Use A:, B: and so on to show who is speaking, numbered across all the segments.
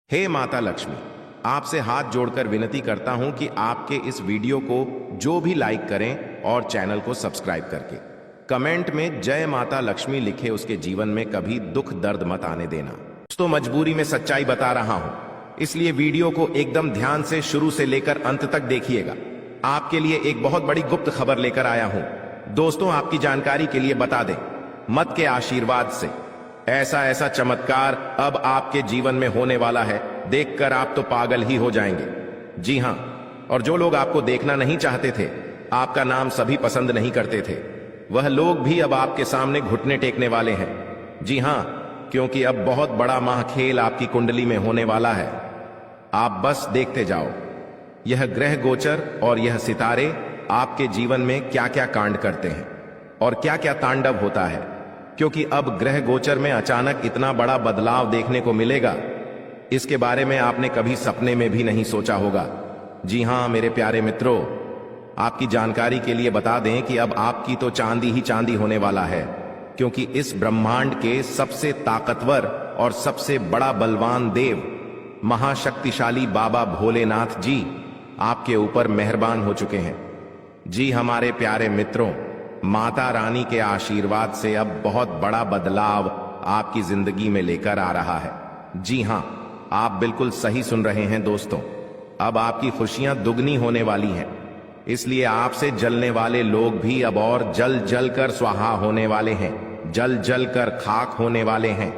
A: हे माता लक्ष्मी, आपसे हाथ जोड़कर विनती करता हूं कि आपके इस वीडियो को जो भी लाइक करें और चैनल को सब्सक्राइब करके कमेंट में जय माता लक्ष्मी लिखे, उसके जीवन में कभी दुख दर्द मत आने देना। तो मजबूरी में सच्चाई बता रहा हूं, इसलिए वीडियो को एकदम ध्यान से शुरू से लेकर अंत तक देखिएगा। आपके लिए एक बहुत बड़ी गुप्त खबर लेकर आया हूं। दोस्तों, आपकी जानकारी के लिए बता दें, मत के आशीर्वाद से ऐसा चमत्कार अब आपके जीवन में होने वाला है, देखकर आप तो पागल ही हो जाएंगे। जी हां, और जो लोग आपको देखना नहीं चाहते थे, आपका नाम सभी पसंद नहीं करते थे, वह लोग भी अब आपके सामने घुटने टेकने वाले हैं। जी हां, क्योंकि अब बहुत बड़ा महाखेल आपकी कुंडली में होने वाला है। आप बस देखते जाओ, यह ग्रह गोचर और यह सितारे आपके जीवन में क्या क्या कांड करते हैं और क्या क्या तांडव होता है, क्योंकि अब ग्रह गोचर में अचानक इतना बड़ा बदलाव देखने को मिलेगा, इसके बारे में आपने कभी सपने में भी नहीं सोचा होगा। जी हां मेरे प्यारे मित्रों, आपकी जानकारी के लिए बता दें कि अब आपकी तो चांदी ही चांदी होने वाला है, क्योंकि इस ब्रह्मांड के सबसे ताकतवर और सबसे बड़ा बलवान देव महाशक्तिशाली बाबा भोलेनाथ जी आपके ऊपर मेहरबान हो चुके हैं। जी हमारे प्यारे मित्रों, माता रानी के आशीर्वाद से अब बहुत बड़ा बदलाव आपकी जिंदगी में लेकर आ रहा है। जी हां, आप बिल्कुल सही सुन रहे हैं दोस्तों, अब आपकी खुशियां दुगनी होने वाली हैं। इसलिए आपसे जलने वाले लोग भी अब और जल जल कर स्वाहा होने वाले हैं, जल जल कर खाक होने वाले हैं,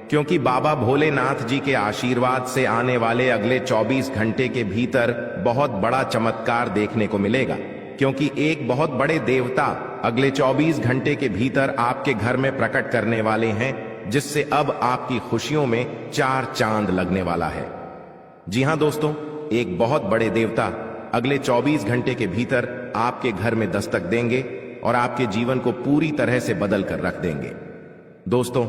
A: क्योंकि बाबा भोलेनाथ जी के आशीर्वाद से आने वाले अगले 24 घंटे के भीतर बहुत बड़ा चमत्कार देखने को मिलेगा, क्योंकि एक बहुत बड़े देवता अगले 24 घंटे के भीतर आपके घर में प्रकट करने वाले हैं, जिससे अब आपकी खुशियों में 4 चांद लगने वाला है। जी हां दोस्तों, एक बहुत बड़े देवता अगले 24 घंटे के भीतर आपके घर में दस्तक देंगे और आपके जीवन को पूरी तरह से बदल कर रख देंगे। दोस्तों,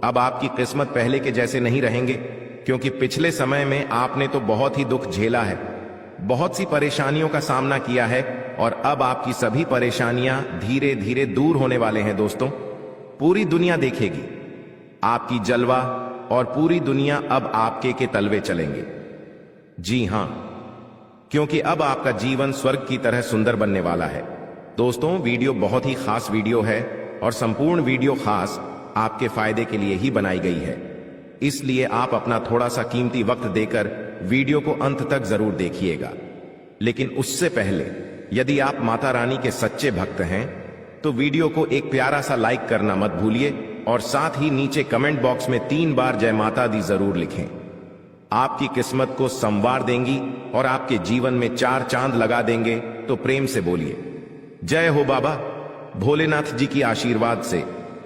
A: अब आपकी किस्मत पहले के जैसे नहीं रहेंगे, क्योंकि पिछले समय में आपने तो बहुत ही दुख झेला है, बहुत सी परेशानियों का सामना किया है, और अब आपकी सभी परेशानियां धीरे धीरे दूर होने वाले हैं। दोस्तों, पूरी दुनिया देखेगी आपकी जलवा और पूरी दुनिया अब आपके के तलवे चलेंगे। जी हां, क्योंकि अब आपका जीवन स्वर्ग की तरह सुंदर बनने वाला है। दोस्तों, वीडियो बहुत ही खास वीडियो है और संपूर्ण वीडियो खास आपके फायदे के लिए ही बनाई गई है, इसलिए आप अपना थोड़ा सा कीमती वक्त देकर वीडियो को अंत तक जरूर देखिएगा। लेकिन उससे पहले, यदि आप माता रानी के सच्चे भक्त हैं तो वीडियो को एक प्यारा सा लाइक करना मत भूलिए, और साथ ही नीचे कमेंट बॉक्स में 3 बार जय माता दी जरूर लिखें। आपकी किस्मत को संवार देंगी और आपके जीवन में 4 चांद लगा देंगे। तो प्रेम से बोलिए, जय हो बाबा भोलेनाथ जी की आशीर्वाद से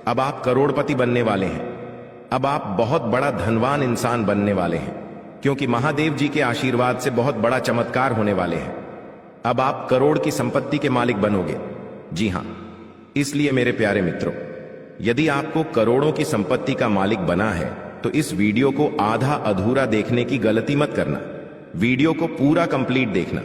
A: अब आप करोड़पति बनने वाले हैं। अब आप बहुत बड़ा धनवान इंसान बनने वाले हैं, क्योंकि महादेव जी के आशीर्वाद से बहुत बड़ा चमत्कार होने वाले हैं। अब आप करोड़ की संपत्ति के मालिक बनोगे। जी हां, इसलिए मेरे प्यारे मित्रों, यदि आपको करोड़ों की संपत्ति का मालिक बना है तो इस वीडियो को आधा अधूरा देखने की गलती मत करना। वीडियो को पूरा कंप्लीट देखना,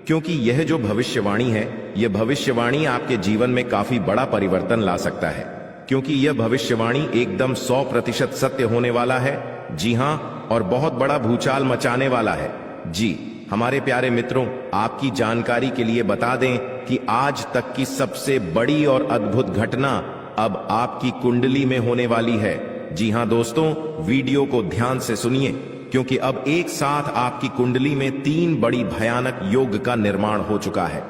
A: क्योंकि यह जो भविष्यवाणी है, यह भविष्यवाणी आपके जीवन में काफी बड़ा परिवर्तन ला सकता है, क्योंकि यह भविष्यवाणी एकदम 100% सत्य होने वाला है। जी हां, और बहुत बड़ा भूचाल मचाने वाला है। जी हमारे प्यारे मित्रों, आपकी जानकारी के लिए बता दें कि आज तक की सबसे बड़ी और अद्भुत घटना अब आपकी कुंडली में होने वाली है। जी हां दोस्तों, वीडियो को ध्यान से सुनिए, क्योंकि अब एक साथ आपकी कुंडली में 3 बड़ी भयानक योग का निर्माण हो चुका है।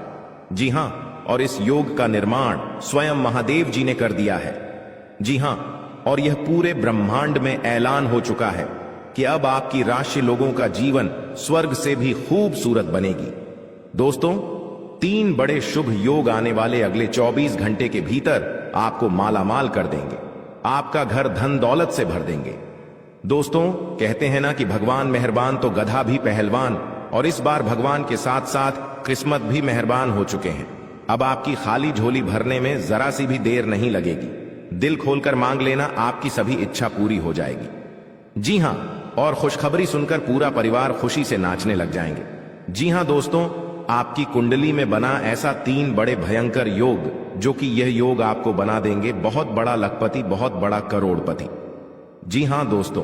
A: जी हां, और इस योग का निर्माण स्वयं महादेव जी ने कर दिया है। जी हां, और यह पूरे ब्रह्मांड में ऐलान हो चुका है कि अब आपकी राशि लोगों का जीवन स्वर्ग से भी खूबसूरत बनेगी। दोस्तों, 3 बड़े शुभ योग आने वाले अगले 24 घंटे के भीतर आपको मालामाल कर देंगे, आपका घर धन दौलत से भर देंगे। दोस्तों, कहते हैं ना कि भगवान मेहरबान तो गधा भी पहलवान, और इस बार भगवान के साथ साथ किस्मत भी मेहरबान हो चुके हैं। अब आपकी खाली झोली भरने में जरा सी भी देर नहीं लगेगी। दिल खोलकर मांग लेना, आपकी सभी इच्छा पूरी हो जाएगी। जी हां, और खुशखबरी सुनकर पूरा परिवार खुशी से नाचने लग जाएंगे। जी हां दोस्तों, आपकी कुंडली में बना ऐसा 3 बड़े भयंकर योग, जो कि यह योग आपको बना देंगे बहुत बड़ा लखपति, बहुत बड़ा करोड़पति। जी हां दोस्तों,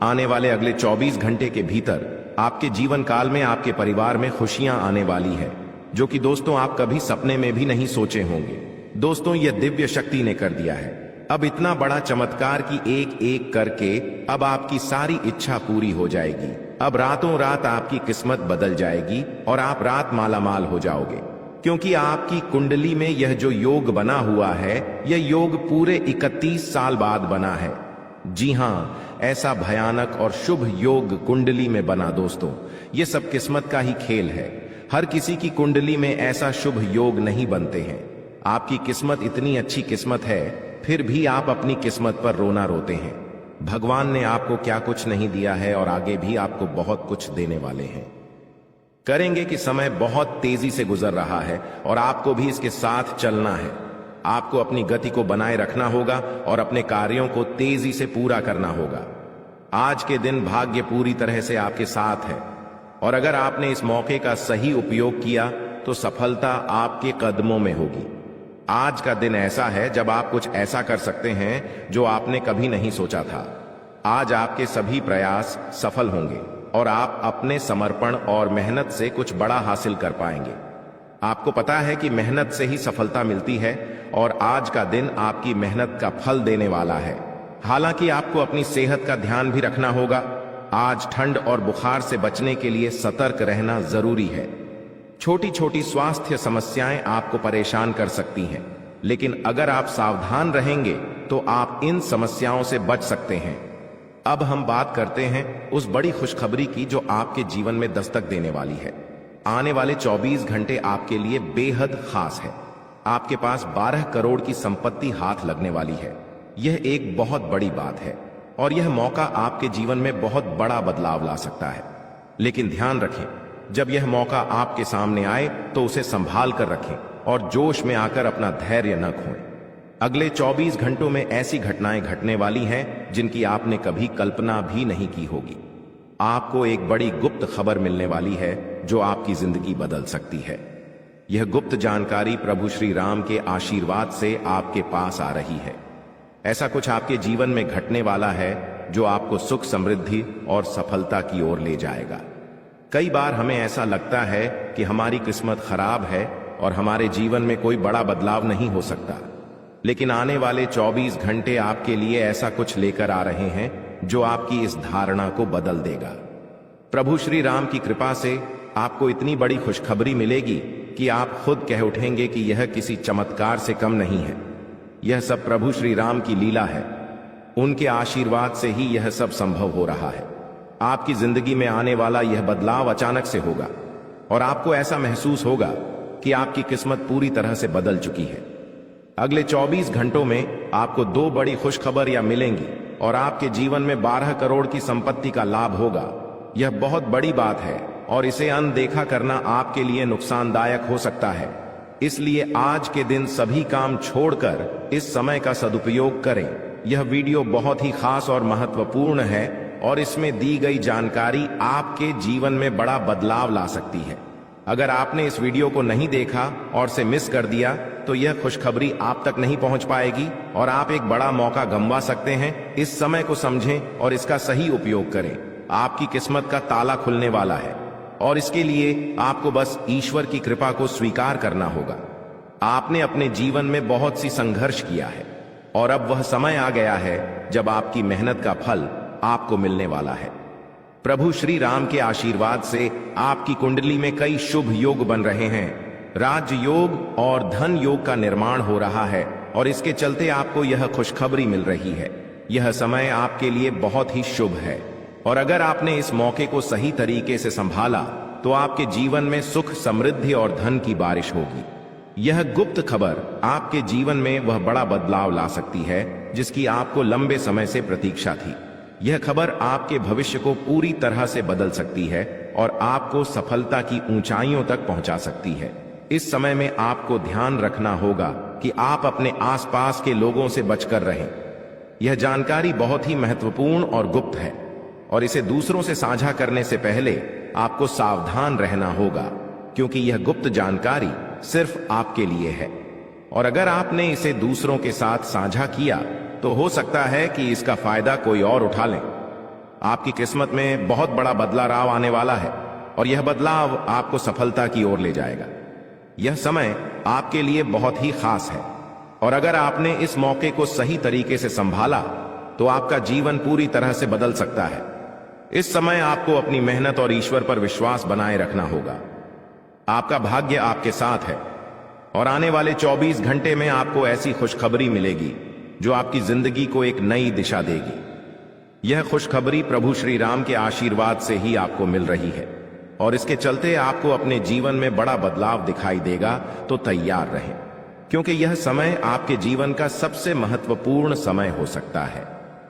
A: आने वाले अगले 24 घंटे के भीतर आपके जीवन काल में आपके परिवार में खुशियां आने वाली है, जो कि दोस्तों आप कभी सपने में भी नहीं सोचे होंगे। दोस्तों, यह दिव्य शक्ति ने कर दिया है। अब इतना बड़ा चमत्कार कि एक एक करके अब आपकी सारी इच्छा पूरी हो जाएगी। अब रातों रात आपकी किस्मत बदल जाएगी और आप रात मालामाल हो जाओगे, क्योंकि आपकी कुंडली में यह जो योग बना हुआ है, यह योग पूरे 31 साल बाद बना है। जी हाँ, ऐसा भयानक और शुभ योग कुंडली में बना। दोस्तों, यह सब किस्मत का ही खेल है। हर किसी की कुंडली में ऐसा शुभ योग नहीं बनते हैं। आपकी किस्मत इतनी अच्छी किस्मत है, फिर भी आप अपनी किस्मत पर रोना रोते हैं। भगवान ने आपको क्या कुछ नहीं दिया है और आगे भी आपको बहुत कुछ देने वाले हैं। करेंगे कि समय बहुत तेजी से गुजर रहा है और आपको भी इसके साथ चलना है। आपको अपनी गति को बनाए रखना होगा और अपने कार्यों को तेजी से पूरा करना होगा। आज के दिन भाग्य पूरी तरह से आपके साथ है और अगर आपने इस मौके का सही उपयोग किया तो सफलता आपके कदमों में होगी। आज का दिन ऐसा है जब आप कुछ ऐसा कर सकते हैं जो आपने कभी नहीं सोचा था। आज आपके सभी प्रयास सफल होंगे और आप अपने समर्पण और मेहनत से कुछ बड़ा हासिल कर पाएंगे। आपको पता है कि मेहनत से ही सफलता मिलती है और आज का दिन आपकी मेहनत का फल देने वाला है। हालांकि आपको अपनी सेहत का ध्यान भी रखना होगा। आज ठंड और बुखार से बचने के लिए सतर्क रहना जरूरी है। छोटी छोटी स्वास्थ्य समस्याएं आपको परेशान कर सकती हैं, लेकिन अगर आप सावधान रहेंगे तो आप इन समस्याओं से बच सकते हैं। अब हम बात करते हैं उस बड़ी खुशखबरी की जो आपके जीवन में दस्तक देने वाली है। आने वाले 24 घंटे आपके लिए बेहद खास है। आपके पास 12 करोड़ की संपत्ति हाथ लगने वाली है। यह एक बहुत बड़ी बात है और यह मौका आपके जीवन में बहुत बड़ा बदलाव ला सकता है। लेकिन ध्यान रखें, जब यह मौका आपके सामने आए तो उसे संभाल कर रखें और जोश में आकर अपना धैर्य न खोएं। अगले 24 घंटों में ऐसी घटनाएं घटने वाली हैं जिनकी आपने कभी कल्पना भी नहीं की होगी। आपको एक बड़ी गुप्त खबर मिलने वाली है जो आपकी जिंदगी बदल सकती है। यह गुप्त जानकारी प्रभु श्री राम के आशीर्वाद से आपके पास आ रही है। ऐसा कुछ आपके जीवन में घटने वाला है जो आपको सुख, समृद्धि और सफलता की ओर ले जाएगा। कई बार हमें ऐसा लगता है कि हमारी किस्मत खराब है और हमारे जीवन में कोई बड़ा बदलाव नहीं हो सकता, लेकिन आने वाले 24 घंटे आपके लिए ऐसा कुछ लेकर आ रहे हैं जो आपकी इस धारणा को बदल देगा। प्रभु श्री राम की कृपा से आपको इतनी बड़ी खुशखबरी मिलेगी कि आप खुद कह उठेंगे कि यह किसी चमत्कार से कम नहीं है। यह सब प्रभु श्री राम की लीला है। उनके आशीर्वाद से ही यह सब संभव हो रहा है। आपकी जिंदगी में आने वाला यह बदलाव अचानक से होगा और आपको ऐसा महसूस होगा कि आपकी किस्मत पूरी तरह से बदल चुकी है। अगले 24 घंटों में आपको 2 बड़ी खुशखबरियां मिलेंगी और आपके जीवन में 12 करोड़ की संपत्ति का लाभ होगा। यह बहुत बड़ी बात है और इसे अनदेखा करना आपके लिए नुकसानदायक हो सकता है। इसलिए आज के दिन सभी काम छोड़कर इस समय का सदुपयोग करें। यह वीडियो बहुत ही खास और महत्वपूर्ण है और इसमें दी गई जानकारी आपके जीवन में बड़ा बदलाव ला सकती है। अगर आपने इस वीडियो को नहीं देखा और से मिस कर दिया तो यह खुशखबरी आप तक नहीं पहुंच पाएगी और आप एक बड़ा मौका गंवा सकते हैं। इस समय को समझें और इसका सही उपयोग करें। आपकी किस्मत का ताला खुलने वाला है और इसके लिए आपको बस ईश्वर की कृपा को स्वीकार करना होगा। आपने अपने जीवन में बहुत सी संघर्ष किया है और अब वह समय आ गया है जब आपकी मेहनत का फल आपको मिलने वाला है। प्रभु श्री राम के आशीर्वाद से आपकी कुंडली में कई शुभ योग बन रहे हैं। राज योग और धन योग का निर्माण हो रहा है और इसके चलते आपको यह खुशखबरी मिल रही है। यह समय आपके लिए बहुत ही शुभ है और अगर आपने इस मौके को सही तरीके से संभाला तो आपके जीवन में सुख, समृद्धि और धन की बारिश होगी। यह गुप्त खबर आपके जीवन में वह बड़ा बदलाव ला सकती है जिसकी आपको लंबे समय से प्रतीक्षा थी। यह खबर आपके भविष्य को पूरी तरह से बदल सकती है और आपको सफलता की ऊंचाइयों तक पहुंचा सकती है। इस समय में आपको ध्यान रखना होगा कि आप अपने आसपास के लोगों से बचकर रहें। यह जानकारी बहुत ही महत्वपूर्ण और गुप्त है और इसे दूसरों से साझा करने से पहले आपको सावधान रहना होगा, क्योंकि यह गुप्त जानकारी सिर्फ आपके लिए है और अगर आपने इसे दूसरों के साथ साझा किया तो हो सकता है कि इसका फायदा कोई और उठा लें। आपकी किस्मत में बहुत बड़ा बदलाव आने वाला है और यह बदलाव आपको सफलता की ओर ले जाएगा। यह समय आपके लिए बहुत ही खास है और अगर आपने इस मौके को सही तरीके से संभाला तो आपका जीवन पूरी तरह से बदल सकता है। इस समय आपको अपनी मेहनत और ईश्वर पर विश्वास बनाए रखना होगा। आपका भाग्य आपके साथ है और आने वाले 24 घंटे में आपको ऐसी खुशखबरी मिलेगी जो आपकी जिंदगी को एक नई दिशा देगी। यह खुशखबरी प्रभु श्री राम के आशीर्वाद से ही आपको मिल रही है और इसके चलते आपको अपने जीवन में बड़ा बदलाव दिखाई देगा, तो तैयार रहें क्योंकि यह समय आपके जीवन का सबसे महत्वपूर्ण समय हो सकता है।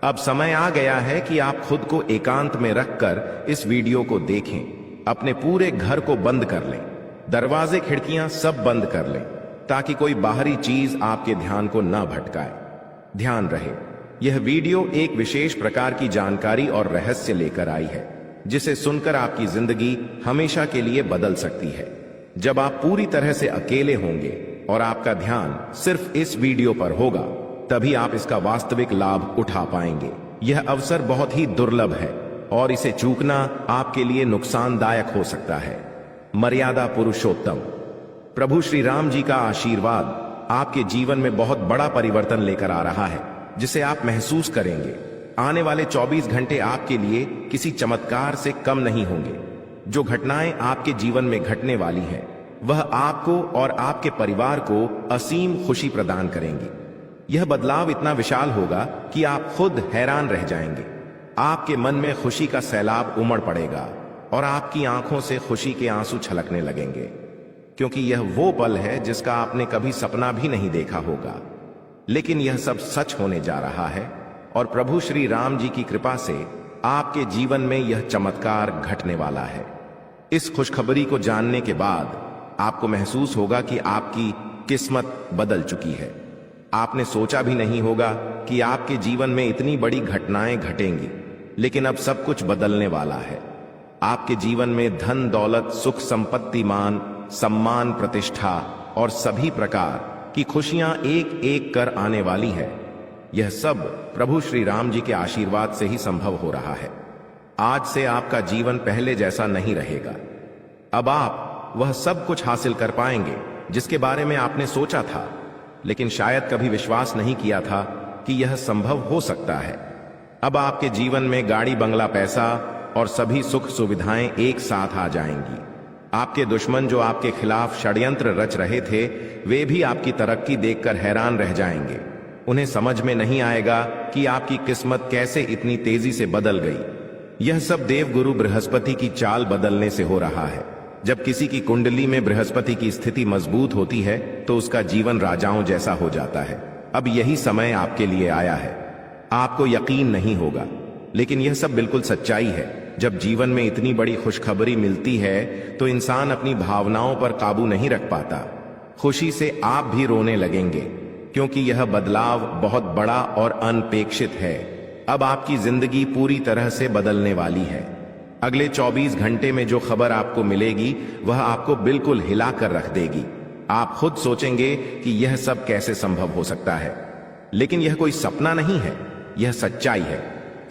A: अब समय आ गया है कि आप खुद को एकांत में रखकर इस वीडियो को देखें। अपने पूरे घर को बंद कर लें, दरवाजे खिड़कियां सब बंद कर लें ताकि कोई बाहरी चीज आपके ध्यान को न भटकाए। ध्यान रहे, यह वीडियो एक विशेष प्रकार की जानकारी और रहस्य लेकर आई है जिसे सुनकर आपकी जिंदगी हमेशा के लिए बदल सकती है। जब आप पूरी तरह से अकेले होंगे और आपका ध्यान सिर्फ इस वीडियो पर होगा, तभी आप इसका वास्तविक लाभ उठा पाएंगे। यह अवसर बहुत ही दुर्लभ है और इसे चूकना आपके लिए नुकसानदायक हो सकता है। मर्यादा पुरुषोत्तम प्रभु श्री राम जी का आशीर्वाद आपके जीवन में बहुत बड़ा परिवर्तन लेकर आ रहा है जिसे आप महसूस करेंगे। आने वाले 24 घंटे आपके लिए किसी चमत्कार से कम नहीं होंगे। जो घटनाएं आपके जीवन में घटने वाली हैं, वह आपको और आपके परिवार को असीम खुशी प्रदान करेंगी। यह बदलाव इतना विशाल होगा कि आप खुद हैरान रह जाएंगे। आपके मन में खुशी का सैलाब उमड़ पड़ेगा और आपकी आंखों से खुशी के आंसू छलकने लगेंगे क्योंकि यह वो पल है जिसका आपने कभी सपना भी नहीं देखा होगा। लेकिन यह सब सच होने जा रहा है और प्रभु श्री राम जी की कृपा से आपके जीवन में यह चमत्कार घटने वाला है। इस खुशखबरी को जानने के बाद आपको महसूस होगा कि आपकी किस्मत बदल चुकी है। आपने सोचा भी नहीं होगा कि आपके जीवन में इतनी बड़ी घटनाएं घटेंगी, लेकिन अब सब कुछ बदलने वाला है। आपके जीवन में धन दौलत, सुख संपत्ति, मान सम्मान, प्रतिष्ठा और सभी प्रकार की खुशियां एक एक कर आने वाली है। यह सब प्रभु श्री राम जी के आशीर्वाद से ही संभव हो रहा है। आज से आपका जीवन पहले जैसा नहीं रहेगा। अब आप वह सब कुछ हासिल कर पाएंगे जिसके बारे में आपने सोचा था, लेकिन शायद कभी विश्वास नहीं किया था कि यह संभव हो सकता है। अब आपके जीवन में गाड़ी, बंगला, पैसा और सभी सुख सुविधाएं एक साथ आ जाएंगी। आपके दुश्मन जो आपके खिलाफ षड्यंत्र रच रहे थे, वे भी आपकी तरक्की देखकर हैरान रह जाएंगे। उन्हें समझ में नहीं आएगा कि आपकी किस्मत कैसे इतनी तेजी से बदल गई। यह सब देवगुरु बृहस्पति की चाल बदलने से हो रहा है। जब किसी की कुंडली में बृहस्पति की स्थिति मजबूत होती है तो उसका जीवन राजाओं जैसा हो जाता है। अब यही समय आपके लिए आया है। आपको यकीन नहीं होगा, लेकिन यह सब बिल्कुल सच्चाई है। जब जीवन में इतनी बड़ी खुशखबरी मिलती है तो इंसान अपनी भावनाओं पर काबू नहीं रख पाता। खुशी से आप भी रोने लगेंगे क्योंकि यह बदलाव बहुत बड़ा और अनपेक्षित है। अब आपकी जिंदगी पूरी तरह से बदलने वाली है। अगले 24 घंटे में जो खबर आपको मिलेगी वह आपको बिल्कुल हिला कर रख देगी। आप खुद सोचेंगे कि यह सब कैसे संभव हो सकता है, लेकिन यह कोई सपना नहीं है, यह सच्चाई है।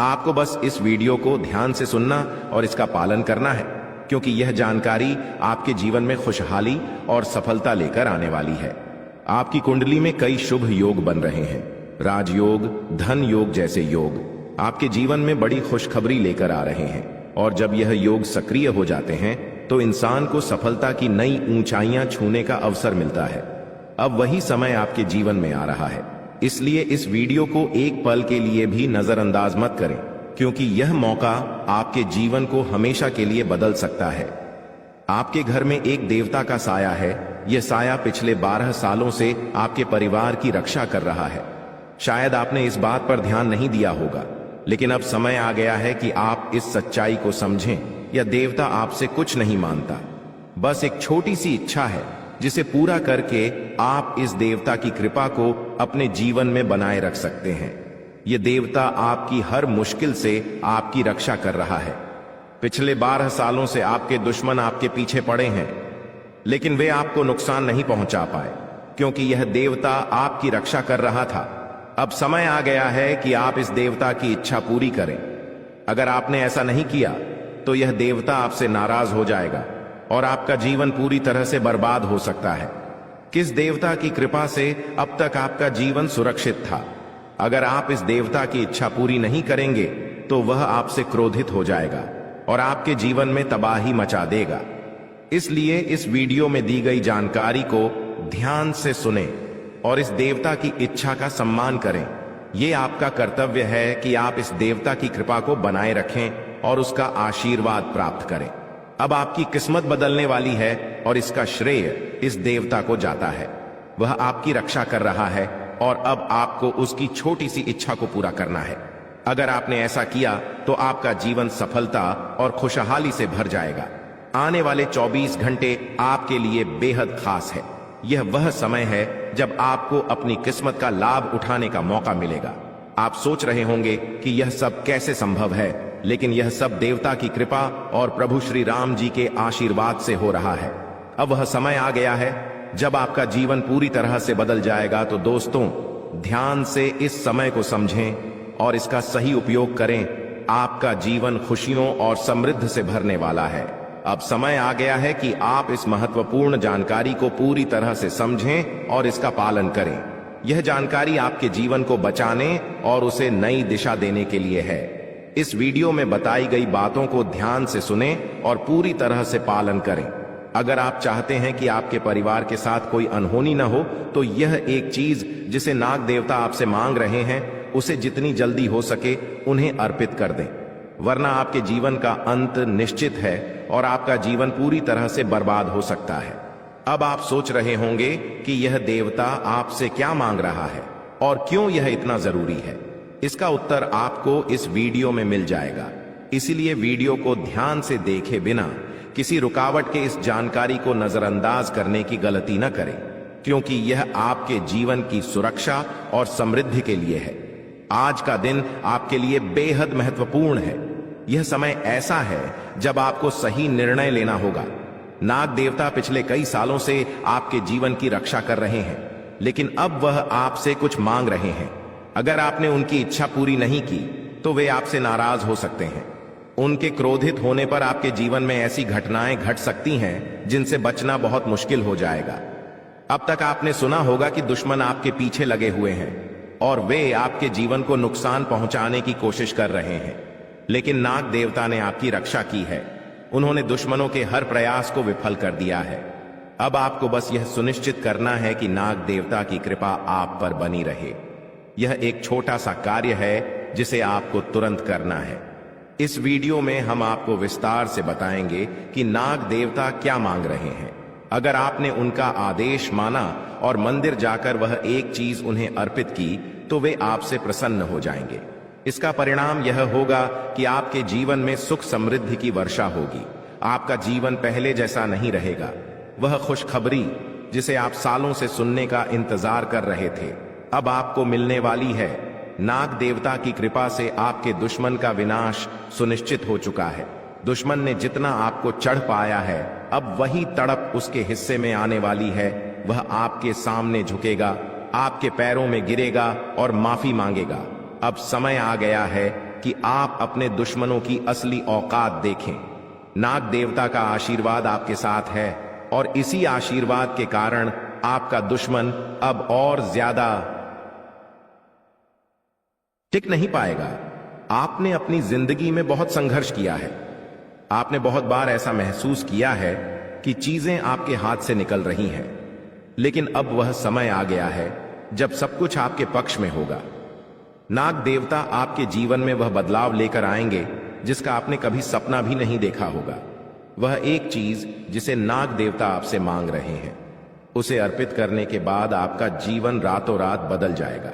A: आपको बस इस वीडियो को ध्यान से सुनना और इसका पालन करना है क्योंकि यह जानकारी आपके जीवन में खुशहाली और सफलता लेकर आने वाली है। आपकी कुंडली में कई शुभ योग बन रहे हैं। राजयोग, धन योग जैसे योग आपके जीवन में बड़ी खुशखबरी लेकर आ रहे हैं और जब यह योग सक्रिय हो जाते हैं तो इंसान को सफलता की नई ऊंचाइयां छूने का अवसर मिलता है। अब वही समय आपके जीवन में आ रहा है, इसलिए इस वीडियो को एक पल के लिए भी नजरअंदाज मत करें क्योंकि यह मौका आपके जीवन को हमेशा के लिए बदल सकता है। आपके घर में एक देवता का साया है। यह साया पिछले 12 सालों से आपके परिवार की रक्षा कर रहा है। शायद आपने इस बात पर ध्यान नहीं दिया होगा, लेकिन अब समय आ गया है कि आप इस सच्चाई को समझें। यह देवता आपसे कुछ नहीं मांगता, बस एक छोटी सी इच्छा है जिसे पूरा करके आप इस देवता की कृपा को अपने जीवन में बनाए रख सकते हैं। यह देवता आपकी हर मुश्किल से आपकी रक्षा कर रहा है। पिछले 12 सालों से आपके दुश्मन आपके पीछे पड़े हैं, लेकिन वे आपको नुकसान नहीं पहुंचा पाए क्योंकि यह देवता आपकी रक्षा कर रहा था। अब समय आ गया है कि आप इस देवता की इच्छा पूरी करें। अगर आपने ऐसा नहीं किया तो यह देवता आपसे नाराज हो जाएगा और आपका जीवन पूरी तरह से बर्बाद हो सकता है। किस देवता की कृपा से अब तक आपका जीवन सुरक्षित था? अगर आप इस देवता की इच्छा पूरी नहीं करेंगे तो वह आपसे क्रोधित हो जाएगा और आपके जीवन में तबाही मचा देगा। इसलिए इस वीडियो में दी गई जानकारी को ध्यान से सुने और इस देवता की इच्छा का सम्मान करें। यह आपका कर्तव्य है कि आप इस देवता की कृपा को बनाए रखें और उसका आशीर्वाद प्राप्त करें। अब आपकी किस्मत बदलने वाली है और इसका श्रेय इस देवता को जाता है। वह आपकी रक्षा कर रहा है और अब आपको उसकी छोटी सी इच्छा को पूरा करना है। अगर आपने ऐसा किया तो आपका जीवन सफलता और खुशहाली से भर जाएगा। आने वाले 24 घंटे आपके लिए बेहद खास है। यह वह समय है जब आपको अपनी किस्मत का लाभ उठाने का मौका मिलेगा। आप सोच रहे होंगे कि यह सब कैसे संभव है, लेकिन यह सब देवता की कृपा और प्रभु श्री राम जी के आशीर्वाद से हो रहा है। अब वह समय आ गया है जब आपका जीवन पूरी तरह से बदल जाएगा। तो दोस्तों, ध्यान से इस समय को समझें और इसका सही उपयोग करें। आपका जीवन खुशियों और समृद्धि से भरने वाला है। अब समय आ गया है कि आप इस महत्वपूर्ण जानकारी को पूरी तरह से समझें और इसका पालन करें। यह जानकारी आपके जीवन को बचाने और उसे नई दिशा देने के लिए है। इस वीडियो में बताई गई बातों को ध्यान से सुनें और पूरी तरह से पालन करें। अगर आप चाहते हैं कि आपके परिवार के साथ कोई अनहोनी न हो तो यह एक चीज जिसे नाग देवता आपसे मांग रहे हैं, उसे जितनी जल्दी हो सके उन्हें अर्पित कर दें, वरना आपके जीवन का अंत निश्चित है और आपका जीवन पूरी तरह से बर्बाद हो सकता है। अब आप सोच रहे होंगे कि यह देवता आपसे क्या मांग रहा है और क्यों यह इतना जरूरी है। इसका उत्तर आपको इस वीडियो में मिल जाएगा। इसीलिए वीडियो को ध्यान से देखे बिना किसी रुकावट के इस जानकारी को नजरअंदाज करने की गलती न करें, क्योंकि यह आपके जीवन की सुरक्षा और समृद्धि के लिए है। आज का दिन आपके लिए बेहद महत्वपूर्ण है। यह समय ऐसा है जब आपको सही निर्णय लेना होगा। नाग देवता पिछले कई सालों से आपके जीवन की रक्षा कर रहे हैं, लेकिन अब वह आपसे कुछ मांग रहे हैं। अगर आपने उनकी इच्छा पूरी नहीं की तो वे आपसे नाराज हो सकते हैं। उनके क्रोधित होने पर आपके जीवन में ऐसी घटनाएं घट सकती हैं जिनसे बचना बहुत मुश्किल हो जाएगा। अब तक आपने सुना होगा कि दुश्मन आपके पीछे लगे हुए हैं और वे आपके जीवन को नुकसान पहुंचाने की कोशिश कर रहे हैं, लेकिन नाग देवता ने आपकी रक्षा की है। उन्होंने दुश्मनों के हर प्रयास को विफल कर दिया है। अब आपको बस यह सुनिश्चित करना है कि नाग देवता की कृपा आप पर बनी रहे। यह एक छोटा सा कार्य है जिसे आपको तुरंत करना है। इस वीडियो में हम आपको विस्तार से बताएंगे कि नाग देवता क्या मांग रहे हैं। अगर आपने उनका आदेश माना और मंदिर जाकर वह एक चीज उन्हें अर्पित की तो वे आपसे प्रसन्न हो जाएंगे। इसका परिणाम यह होगा कि आपके जीवन में सुख समृद्धि की वर्षा होगी। आपका जीवन पहले जैसा नहीं रहेगा। वह खुशखबरी जिसे आप सालों से सुनने का इंतजार कर रहे थे, अब आपको मिलने वाली है। नाग देवता की कृपा से आपके दुश्मन का विनाश सुनिश्चित हो चुका है। दुश्मन ने जितना आपको चढ़ पाया है, अब वही तड़प उसके हिस्से में आने वाली है। वह आपके सामने झुकेगा, आपके पैरों में गिरेगा और माफी मांगेगा। अब समय आ गया है कि आप अपने दुश्मनों की असली औकात देखें। नाग देवता का आशीर्वाद आपके साथ है और इसी आशीर्वाद के कारण आपका दुश्मन अब और ज्यादा टिक नहीं पाएगा। आपने अपनी जिंदगी में बहुत संघर्ष किया है। आपने बहुत बार ऐसा महसूस किया है कि चीजें आपके हाथ से निकल रही हैं, लेकिन अब वह समय आ गया है जब सब कुछ आपके पक्ष में होगा। नाग देवता आपके जीवन में वह बदलाव लेकर आएंगे जिसका आपने कभी सपना भी नहीं देखा होगा। वह एक चीज जिसे नाग देवता आपसे मांग रहे हैं, उसे अर्पित करने के बाद आपका जीवन रातों रात बदल जाएगा।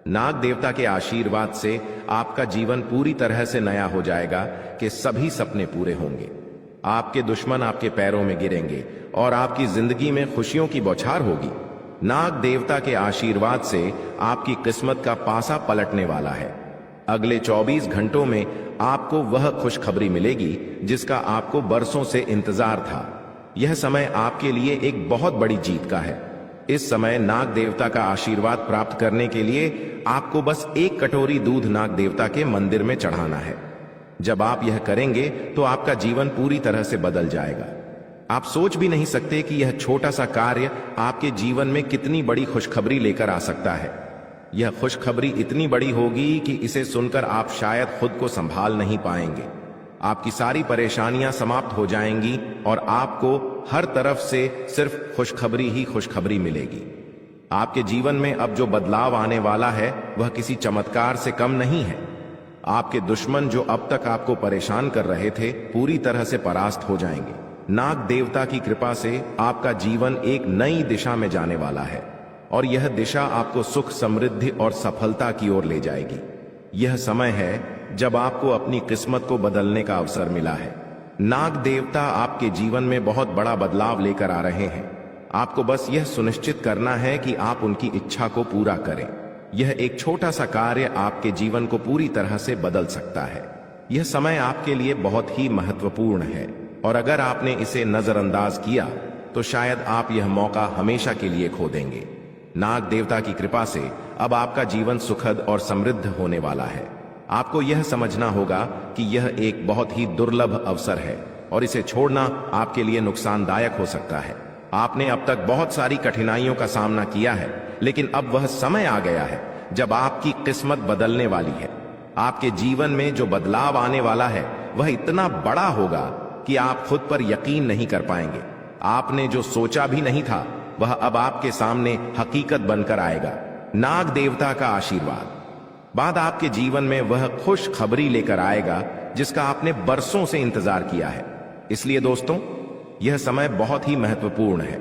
A: नाग देवता के आशीर्वाद से आपका जीवन पूरी तरह से नया हो जाएगा कि सभी सपने पूरे होंगे। आपके दुश्मन आपके पैरों में गिरेंगे और आपकी जिंदगी में खुशियों की बौछार होगी। नाग देवता के आशीर्वाद से आपकी किस्मत का पासा पलटने वाला है। अगले 24 घंटों में आपको वह खुशखबरी मिलेगी जिसका आपको बरसों से इंतजार था। यह समय आपके लिए एक बहुत बड़ी जीत का है। इस समय नाग देवता का आशीर्वाद प्राप्त करने के लिए आपको बस एक कटोरी दूध नाग देवता के मंदिर में चढ़ाना है। जब आप यह करेंगे तो आपका जीवन पूरी तरह से बदल जाएगा। आप सोच भी नहीं सकते कि यह छोटा सा कार्य आपके जीवन में कितनी बड़ी खुशखबरी लेकर आ सकता है। यह खुशखबरी इतनी बड़ी होगी कि इसे सुनकर आप शायद खुद को संभाल नहीं पाएंगे। आपकी सारी परेशानियां समाप्त हो जाएंगी और आपको हर तरफ से सिर्फ खुशखबरी ही खुशखबरी मिलेगी। आपके जीवन में अब जो बदलाव आने वाला है वह किसी चमत्कार से कम नहीं है। आपके दुश्मन जो अब तक आपको परेशान कर रहे थे पूरी तरह से परास्त हो जाएंगे। नाग देवता की कृपा से आपका जीवन एक नई दिशा में जाने वाला है और यह दिशा आपको सुख, समृद्धि और सफलता की ओर ले जाएगी। यह समय है जब आपको अपनी किस्मत को बदलने का अवसर मिला है। नाग देवता आपके जीवन में बहुत बड़ा बदलाव लेकर आ रहे हैं। आपको बस यह सुनिश्चित करना है कि आप उनकी इच्छा को पूरा करें। यह एक छोटा सा कार्य आपके जीवन को पूरी तरह से बदल सकता है। यह समय आपके लिए बहुत ही महत्वपूर्ण है और अगर आपने इसे नजरअंदाज किया तो शायद आप यह मौका हमेशा के लिए खो देंगे। नाग देवता की कृपा से अब आपका जीवन सुखद और समृद्ध होने वाला है। आपको यह समझना होगा कि यह एक बहुत ही दुर्लभ अवसर है और इसे छोड़ना आपके लिए नुकसानदायक हो सकता है। आपने अब तक बहुत सारी कठिनाइयों का सामना किया है, लेकिन अब वह समय आ गया है जब आपकी किस्मत बदलने वाली है। आपके जीवन में जो बदलाव आने वाला है वह इतना बड़ा होगा कि आप खुद पर यकीन नहीं कर पाएंगे। आपने जो सोचा भी नहीं था वह अब आपके सामने हकीकत बनकर आएगा। नाग देवता का आशीर्वाद बाद आपके जीवन में वह खुश खबरी लेकर आएगा जिसका आपने बरसों से इंतजार किया है। इसलिए दोस्तों, यह समय बहुत ही महत्वपूर्ण है।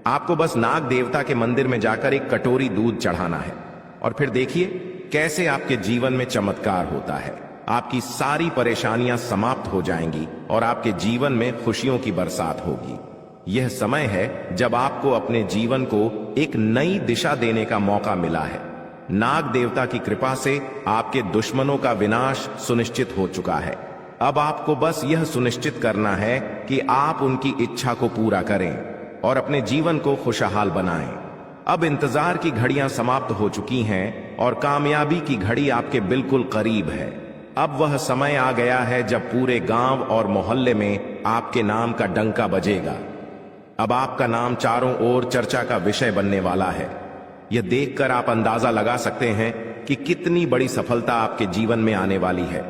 A: आपको बस नाग देवता के मंदिर में जाकर एक कटोरी दूध चढ़ाना है और फिर देखिए कैसे आपके जीवन में चमत्कार होता है। आपकी सारी परेशानियां समाप्त हो जाएंगी और आपके जीवन में खुशियों की बरसात होगी। यह समय है जब आपको अपने जीवन को एक नई दिशा देने का मौका मिला है। नाग देवता की कृपा से आपके दुश्मनों का विनाश सुनिश्चित हो चुका है। अब आपको बस यह सुनिश्चित करना है कि आप उनकी इच्छा को पूरा करें और अपने जीवन को खुशहाल बनाएं। अब इंतजार की घड़ियां समाप्त हो चुकी हैं और कामयाबी की घड़ी आपके बिल्कुल करीब है। अब वह समय आ गया है जब पूरे गांव और मोहल्ले में आपके नाम का डंका बजेगा। अब आपका नाम चारों ओर चर्चा का विषय बनने वाला है। यह देखकर आप अंदाजा लगा सकते हैं कि कितनी बड़ी सफलता आपके जीवन में आने वाली है।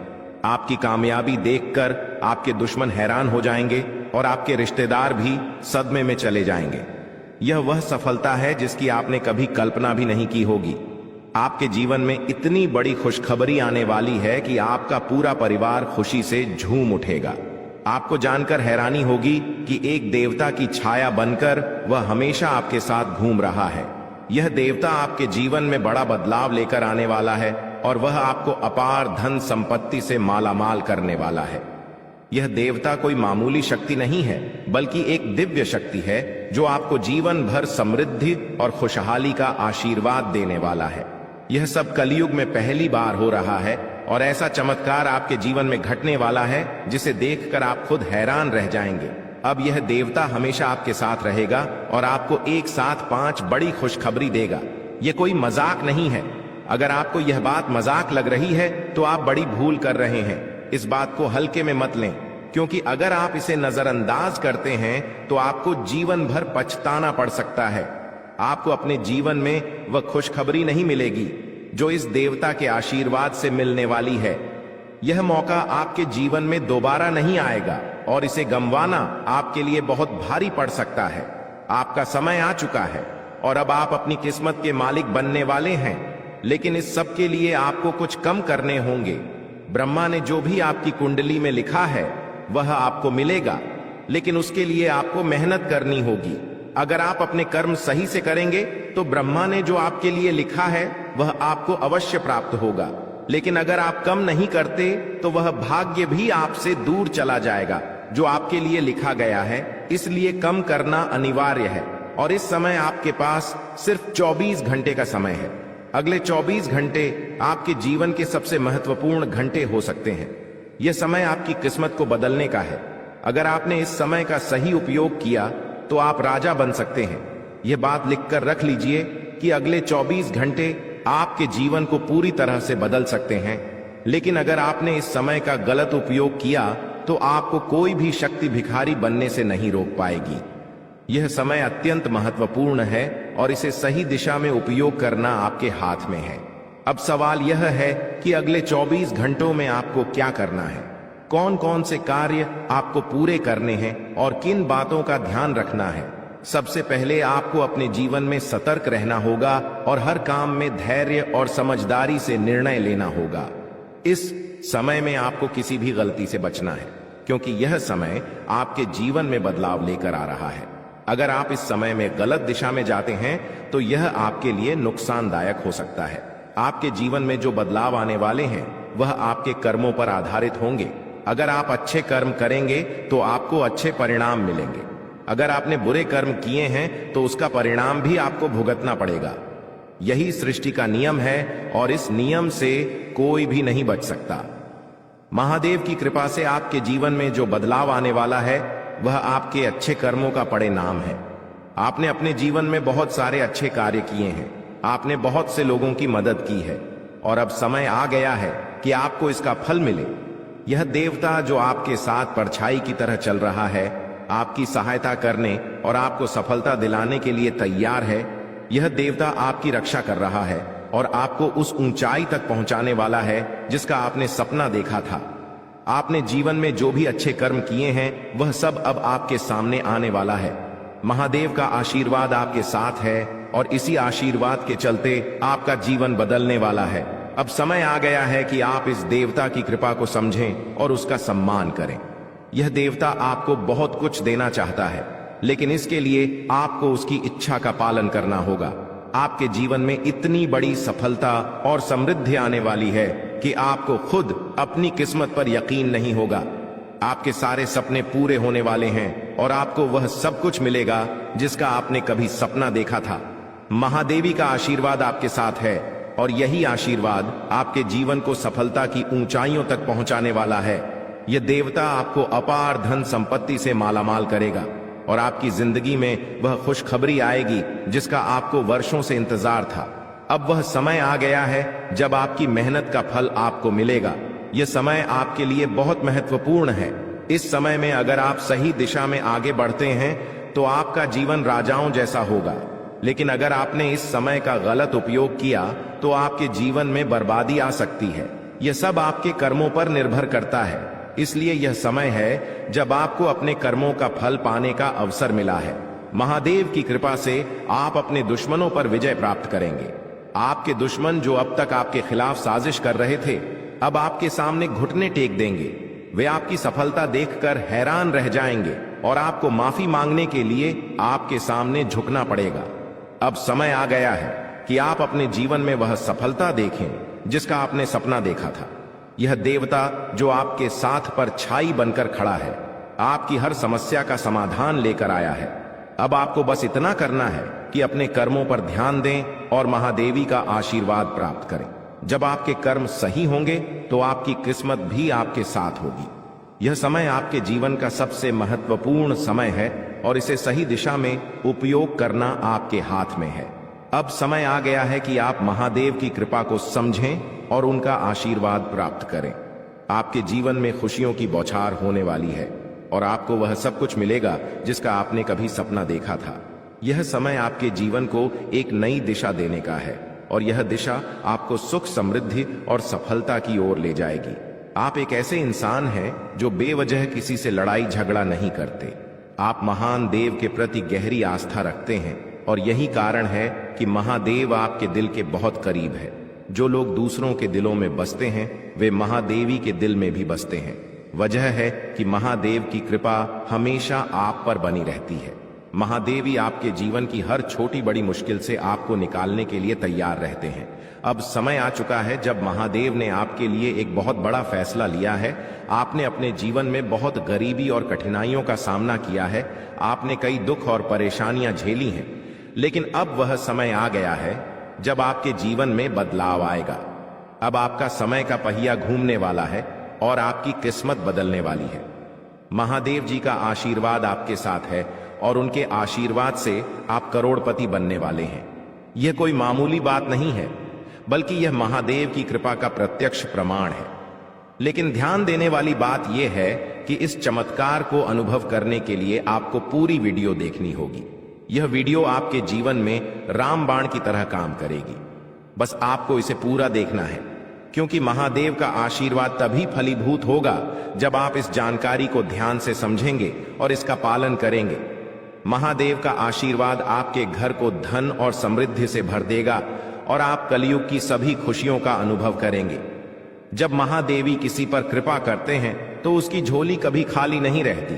A: आपकी कामयाबी देखकर आपके दुश्मन हैरान हो जाएंगे और आपके रिश्तेदार भी सदमे में चले जाएंगे। यह वह सफलता है जिसकी आपने कभी कल्पना भी नहीं की होगी। आपके जीवन में इतनी बड़ी खुशखबरी आने वाली है कि आपका पूरा परिवार खुशी से झूम उठेगा। आपको जानकर हैरानी होगी कि एक देवता की छाया बनकर वह हमेशा आपके साथ घूम रहा है। यह देवता आपके जीवन में बड़ा बदलाव लेकर आने वाला है और वह आपको अपार धन संपत्ति से मालामाल करने वाला है। यह देवता कोई मामूली शक्ति नहीं है, बल्कि एक दिव्य शक्ति है जो आपको जीवन भर समृद्धि और खुशहाली का आशीर्वाद देने वाला है। यह सब कलयुग में पहली बार हो रहा है और ऐसा चमत्कार आपके जीवन में घटने वाला है जिसे देखकर आप खुद हैरान रह जाएंगे। अब यह देवता हमेशा आपके साथ रहेगा और आपको एक साथ 5 बड़ी खुशखबरी देगा। यह कोई मजाक नहीं है। अगर आपको यह बात मजाक लग रही है तो आप बड़ी भूल कर रहे हैं। इस बात को हल्के में मत लें, क्योंकि अगर आप इसे नजरअंदाज करते हैं तो आपको जीवन भर पछताना पड़ सकता है। आपको अपने जीवन में वह खुशखबरी नहीं मिलेगी जो इस देवता के आशीर्वाद से मिलने वाली है। यह मौका आपके जीवन में दोबारा नहीं आएगा और इसे गंवाना आपके लिए बहुत भारी पड़ सकता है। आपका समय आ चुका है और अब आप अपनी किस्मत के मालिक बनने वाले हैं, लेकिन इस सब के लिए आपको कुछ कम करने होंगे। ब्रह्मा ने जो भी आपकी कुंडली में लिखा है वह आपको मिलेगा, लेकिन उसके लिए आपको मेहनत करनी होगी। अगर आप अपने कर्म सही से करेंगे तो ब्रह्मा ने जो आपके लिए लिखा है वह आपको अवश्य प्राप्त होगा, लेकिन अगर आप कम नहीं करते तो वह भाग्य भी आपसे दूर चला जाएगा जो आपके लिए लिखा गया है। इसलिए कम करना अनिवार्य है और इस समय आपके पास सिर्फ 24 घंटे का समय है। अगले 24 घंटे आपके जीवन के सबसे महत्वपूर्ण घंटे हो सकते हैं। यह समय आपकी किस्मत को बदलने का है। अगर आपने इस समय का सही उपयोग किया तो आप राजा बन सकते हैं। यह बात लिखकर रख लीजिए कि अगले 24 घंटे आपके जीवन को पूरी तरह से बदल सकते हैं। लेकिन अगर आपने इस समय का गलत उपयोग किया तो आपको कोई भी शक्ति भिखारी बनने से नहीं रोक पाएगी। यह समय अत्यंत महत्वपूर्ण है और इसे सही दिशा में उपयोग करना आपके हाथ में है। अब सवाल यह है कि अगले 24 घंटों में आपको क्या करना है, कौन कौन से कार्य आपको पूरे करने हैं और किन बातों का ध्यान रखना है। सबसे पहले आपको अपने जीवन में सतर्क रहना होगा और हर काम में धैर्य और समझदारी से निर्णय लेना होगा। इस समय में आपको किसी भी गलती से बचना है, क्योंकि यह समय आपके जीवन में बदलाव लेकर आ रहा है। अगर आप इस समय में गलत दिशा में जाते हैं तो यह आपके लिए नुकसानदायक हो सकता है। आपके जीवन में जो बदलाव आने वाले हैं वह आपके कर्मों पर आधारित होंगे। अगर आप अच्छे कर्म करेंगे तो आपको अच्छे परिणाम मिलेंगे। अगर आपने बुरे कर्म किए हैं तो उसका परिणाम भी आपको भुगतना पड़ेगा। यही सृष्टि का नियम है और इस नियम से कोई भी नहीं बच सकता। महादेव की कृपा से आपके जीवन में जो बदलाव आने वाला है वह आपके अच्छे कर्मों का परिणाम है। आपने अपने जीवन में बहुत सारे अच्छे कार्य किए हैं, आपने बहुत से लोगों की मदद की है और अब समय आ गया है कि आपको इसका फल मिले। यह देवता जो आपके साथ परछाई की तरह चल रहा है, आपकी सहायता करने और आपको सफलता दिलाने के लिए तैयार है। यह देवता आपकी रक्षा कर रहा है और आपको उस ऊंचाई तक पहुंचाने वाला है जिसका आपने सपना देखा था। आपने जीवन में जो भी अच्छे कर्म किए हैं वह सब अब आपके सामने आने वाला है। महादेव का आशीर्वाद आपके साथ है और इसी आशीर्वाद के चलते आपका जीवन बदलने वाला है। अब समय आ गया है कि आप इस देवता की कृपा को समझें और उसका सम्मान करें। यह देवता आपको बहुत कुछ देना चाहता है, लेकिन इसके लिए आपको उसकी इच्छा का पालन करना होगा। आपके जीवन में इतनी बड़ी सफलता और समृद्धि आने वाली है कि आपको खुद अपनी किस्मत पर यकीन नहीं होगा। आपके सारे सपने पूरे होने वाले हैं और आपको वह सब कुछ मिलेगा जिसका आपने कभी सपना देखा था। महादेवी का आशीर्वाद आपके साथ है और यही आशीर्वाद आपके जीवन को सफलता की ऊंचाइयों तक पहुंचाने वाला है। यह देवता आपको अपार धन संपत्ति से मालामाल करेगा और आपकी जिंदगी में वह खुशखबरी आएगी जिसका आपको वर्षों से इंतजार था। अब वह समय आ गया है जब आपकी मेहनत का फल आपको मिलेगा। यह समय आपके लिए बहुत महत्वपूर्ण है। इस समय में अगर आप सही दिशा में आगे बढ़ते हैं तो आपका जीवन राजाओं जैसा होगा, लेकिन अगर आपने इस समय का गलत उपयोग किया तो आपके जीवन में बर्बादी आ सकती है। यह सब आपके कर्मों पर निर्भर करता है। इसलिए यह समय है जब आपको अपने कर्मों का फल पाने का अवसर मिला है। महादेव की कृपा से आप अपने दुश्मनों पर विजय प्राप्त करेंगे। आपके दुश्मन जो अब तक आपके खिलाफ साजिश कर रहे थे, अब आपके सामने घुटने टेक देंगे। वे आपकी सफलता देखकर हैरान रह जाएंगे और आपको माफी मांगने के लिए आपके सामने झुकना पड़ेगा। अब समय आ गया है कि आप अपने जीवन में वह सफलता देखें जिसका आपने सपना देखा था। यह देवता जो आपके साथ पर छाई बनकर खड़ा है, आपकी हर समस्या का समाधान लेकर आया है। अब आपको बस इतना करना है कि अपने कर्मों पर ध्यान दें और महादेवी का आशीर्वाद प्राप्त करें। जब आपके कर्म सही होंगे तो आपकी किस्मत भी आपके साथ होगी। यह समय आपके जीवन का सबसे महत्वपूर्ण समय है और इसे सही दिशा में उपयोग करना आपके हाथ में है। अब समय आ गया है कि आप महादेव की कृपा को समझें और उनका आशीर्वाद प्राप्त करें। आपके जीवन में खुशियों की बौछार होने वाली है और आपको वह सब कुछ मिलेगा जिसका आपने कभी सपना देखा था। यह समय आपके जीवन को एक नई दिशा देने का है और यह दिशा आपको सुख, समृद्धि और सफलता की ओर ले जाएगी। आप एक ऐसे इंसान हैं जो बेवजह किसी से लड़ाई झगड़ा नहीं करते। आप महान देव के प्रति गहरी आस्था रखते हैं और यही कारण है कि महादेव आपके दिल के बहुत करीब है। जो लोग दूसरों के दिलों में बसते हैं वे महादेवी के दिल में भी बसते हैं। वजह है कि महादेव की कृपा हमेशा आप पर बनी रहती है। महादेवी आपके जीवन की हर छोटी बड़ी मुश्किल से आपको निकालने के लिए तैयार रहते हैं। अब समय आ चुका है जब महादेव ने आपके लिए एक बहुत बड़ा फैसला लिया है। आपने अपने जीवन में बहुत गरीबी और कठिनाइयों का सामना किया है। आपने कई दुख और परेशानियां झेली हैं, लेकिन अब वह समय आ गया है जब आपके जीवन में बदलाव आएगा। अब आपका समय का पहिया घूमने वाला है और आपकी किस्मत बदलने वाली है। महादेव जी का आशीर्वाद आपके साथ है और उनके आशीर्वाद से आप करोड़पति बनने वाले हैं। यह कोई मामूली बात नहीं है, बल्कि यह महादेव की कृपा का प्रत्यक्ष प्रमाण है। लेकिन ध्यान देने वाली बात यह है कि इस चमत्कार को अनुभव करने के लिए आपको पूरी वीडियो देखनी होगी। यह वीडियो आपके जीवन में रामबाण की तरह काम करेगी। बस आपको इसे पूरा देखना है, क्योंकि महादेव का आशीर्वाद तभी फलीभूत होगा जब आप इस जानकारी को ध्यान से समझेंगे और इसका पालन करेंगे। महादेव का आशीर्वाद आपके घर को धन और समृद्धि से भर देगा और आप कलयुग की सभी खुशियों का अनुभव करेंगे। जब महादेवी किसी पर कृपा करते हैं तो उसकी झोली कभी खाली नहीं रहती।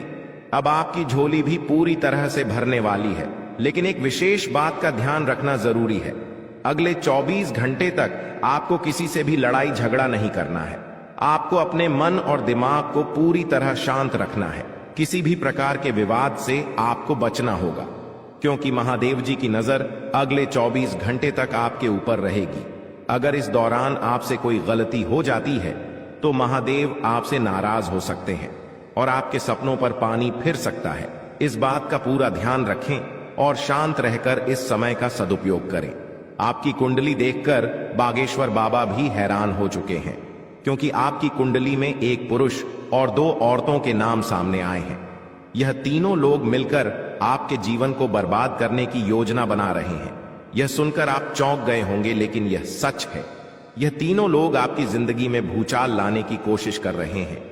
A: अब आपकी झोली भी पूरी तरह से भरने वाली है, लेकिन एक विशेष बात का ध्यान रखना जरूरी है। अगले 24 घंटे तक आपको किसी से भी लड़ाई झगड़ा नहीं करना है। आपको अपने मन और दिमाग को पूरी तरह शांत रखना है। किसी भी प्रकार के विवाद से आपको बचना होगा, क्योंकि महादेव जी की नजर अगले 24 घंटे तक आपके ऊपर रहेगी। अगर इस दौरान आपसे कोई गलती हो जाती है तो महादेव आपसे नाराज हो सकते हैं और आपके सपनों पर पानी फिर सकता है। इस बात का पूरा ध्यान रखें और शांत रहकर इस समय का सदुपयोग करें। आपकी कुंडली देखकर बागेश्वर बाबा भी हैरान हो चुके हैं, क्योंकि आपकी कुंडली में एक पुरुष और 2 औरतों के नाम सामने आए हैं। यह तीनों लोग मिलकर आपके जीवन को बर्बाद करने की योजना बना रहे हैं। यह सुनकर आप चौंक गए होंगे, लेकिन यह सच है। यह तीनों लोग आपकी जिंदगी में भूचाल लाने की कोशिश कर रहे हैं।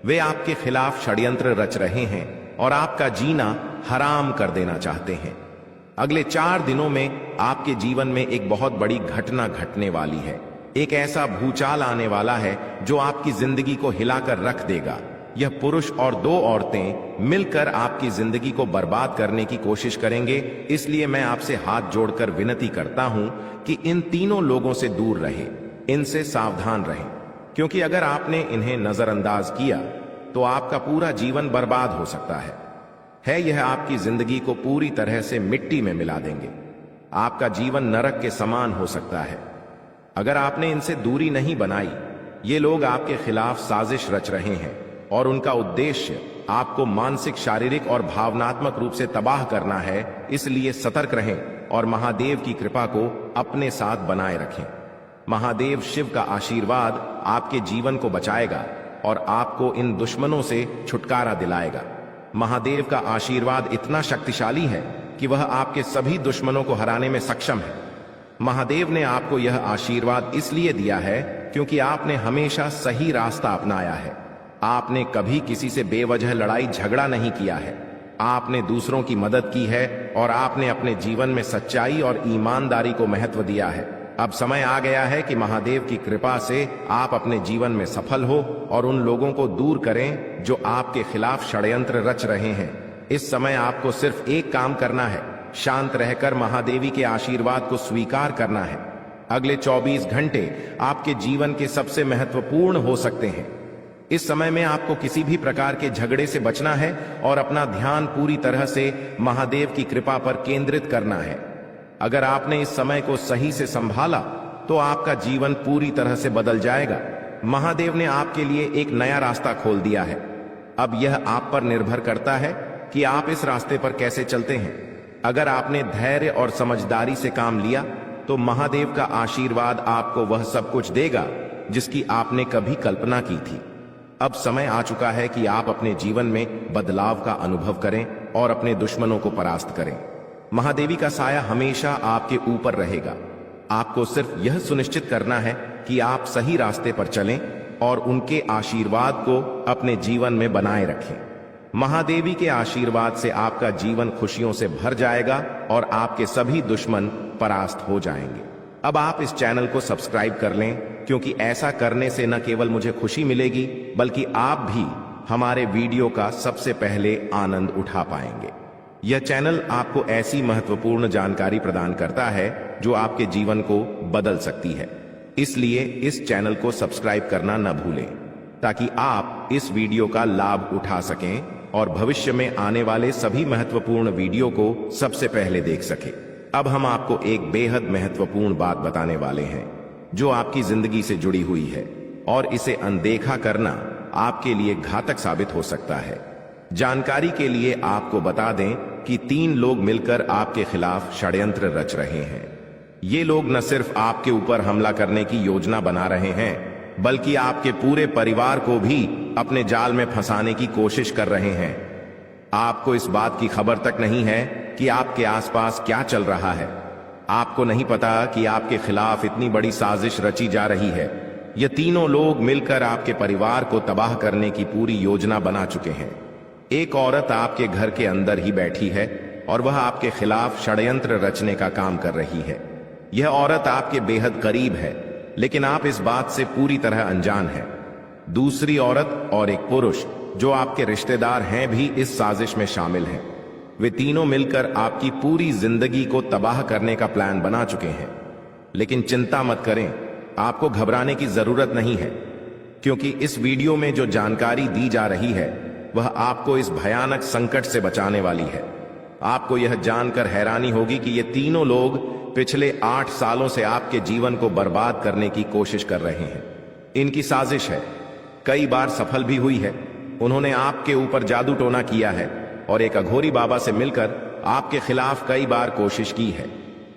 A: वे आपके खिलाफ षड्यंत्र रच रहे हैं और आपका जीना हराम कर देना चाहते हैं। अगले 4 दिनों में आपके जीवन में एक बहुत बड़ी घटना घटने वाली है। एक ऐसा भूचाल आने वाला है जो आपकी जिंदगी को हिलाकर रख देगा। यह पुरुष और 2 औरतें मिलकर आपकी जिंदगी को बर्बाद करने की कोशिश करेंगे। इसलिए मैं आपसे हाथ जोड़कर विनती करता हूं कि इन तीनों लोगों से दूर रहें, इनसे सावधान रहें, क्योंकि अगर आपने इन्हें नजरअंदाज किया तो आपका पूरा जीवन बर्बाद हो सकता है। यह आपकी जिंदगी को पूरी तरह से मिट्टी में मिला देंगे। आपका जीवन नरक के समान हो सकता है। अगर आपने इनसे दूरी नहीं बनाई, ये लोग आपके खिलाफ साजिश रच रहे हैं और उनका उद्देश्य आपको मानसिक, शारीरिक और भावनात्मक रूप से तबाह करना है। इसलिए सतर्क रहें और महादेव की कृपा को अपने साथ बनाए रखें। महादेव शिव का आशीर्वाद आपके जीवन को बचाएगा और आपको इन दुश्मनों से छुटकारा दिलाएगा। महादेव का आशीर्वाद इतना शक्तिशाली है कि वह आपके सभी दुश्मनों को हराने में सक्षम है। महादेव ने आपको यह आशीर्वाद इसलिए दिया है क्योंकि आपने हमेशा सही रास्ता अपनाया है। आपने कभी किसी से बेवजह लड़ाई झगड़ा नहीं किया है। आपने दूसरों की मदद की है और आपने अपने जीवन में सच्चाई और ईमानदारी को महत्व दिया है। अब समय आ गया है कि महादेव की कृपा से आप अपने जीवन में सफल हो और उन लोगों को दूर करें जो आपके खिलाफ षड्यंत्र रच रहे हैं। इस समय आपको सिर्फ एक काम करना है, शांत रहकर महादेवी के आशीर्वाद को स्वीकार करना है। अगले 24 घंटे आपके जीवन के सबसे महत्वपूर्ण हो सकते हैं। इस समय में आपको किसी भी प्रकार के झगड़े से बचना है और अपना ध्यान पूरी तरह से महादेव की कृपा पर केंद्रित करना है। अगर आपने इस समय को सही से संभाला तो आपका जीवन पूरी तरह से बदल जाएगा। महादेव ने आपके लिए एक नया रास्ता खोल दिया है। अब यह आप पर निर्भर करता है कि आप इस रास्ते पर कैसे चलते हैं। अगर आपने धैर्य और समझदारी से काम लिया तो महादेव का आशीर्वाद आपको वह सब कुछ देगा जिसकी आपने कभी कल्पना की थी। अब समय आ चुका है कि आप अपने जीवन में बदलाव का अनुभव करें और अपने दुश्मनों को परास्त करें। महादेवी का साया हमेशा आपके ऊपर रहेगा। आपको सिर्फ यह सुनिश्चित करना है कि आप सही रास्ते पर चलें और उनके आशीर्वाद को अपने जीवन में बनाए रखें। महादेवी के आशीर्वाद से आपका जीवन खुशियों से भर जाएगा और आपके सभी दुश्मन परास्त हो जाएंगे। अब आप इस चैनल को सब्सक्राइब कर लें, क्योंकि ऐसा करने से न केवल मुझे खुशी मिलेगी बल्कि आप भी हमारे वीडियो का सबसे पहले आनंद उठा पाएंगे। यह चैनल आपको ऐसी महत्वपूर्ण जानकारी प्रदान करता है जो आपके जीवन को बदल सकती है। इसलिए इस चैनल को सब्सक्राइब करना न भूलें, ताकि आप इस वीडियो का लाभ उठा सकें और भविष्य में आने वाले सभी महत्वपूर्ण वीडियो को सबसे पहले देख सकें। अब हम आपको एक बेहद महत्वपूर्ण बात बताने वाले हैं जो आपकी जिंदगी से जुड़ी हुई है और इसे अनदेखा करना आपके लिए घातक साबित हो सकता है। जानकारी के लिए आपको बता दें कि 3 लोग मिलकर आपके खिलाफ षड्यंत्र रच रहे हैं। ये लोग न सिर्फ आपके ऊपर हमला करने की योजना बना रहे हैं, बल्कि आपके पूरे परिवार को भी अपने जाल में फंसाने की कोशिश कर रहे हैं। आपको इस बात की खबर तक नहीं है कि आपके आसपास क्या चल रहा है। आपको नहीं पता कि आपके खिलाफ इतनी बड़ी साजिश रची जा रही है। ये तीनों लोग मिलकर आपके परिवार को तबाह करने की पूरी योजना बना चुके हैं। एक औरत आपके घर के अंदर ही बैठी है और वह आपके खिलाफ षड्यंत्र रचने का काम कर रही है। यह औरत आपके बेहद करीब है, लेकिन आप इस बात से पूरी तरह अनजान हैं। दूसरी औरत और एक पुरुष जो आपके रिश्तेदार हैं भी इस साजिश में शामिल हैं। वे तीनों मिलकर आपकी पूरी जिंदगी को तबाह करने का प्लान बना चुके हैं। लेकिन चिंता मत करें, आपको घबराने की जरूरत नहीं है, क्योंकि इस वीडियो में जो जानकारी दी जा रही है वह आपको इस भयानक संकट से बचाने वाली है। आपको यह जानकर हैरानी होगी कि ये तीनों लोग पिछले 8 सालों से आपके जीवन को बर्बाद करने की कोशिश कर रहे हैं। इनकी साजिश है, कई बार सफल भी हुई है। उन्होंने आपके ऊपर जादू टोना किया है और एक अघोरी बाबा से मिलकर आपके खिलाफ कई बार कोशिश की है।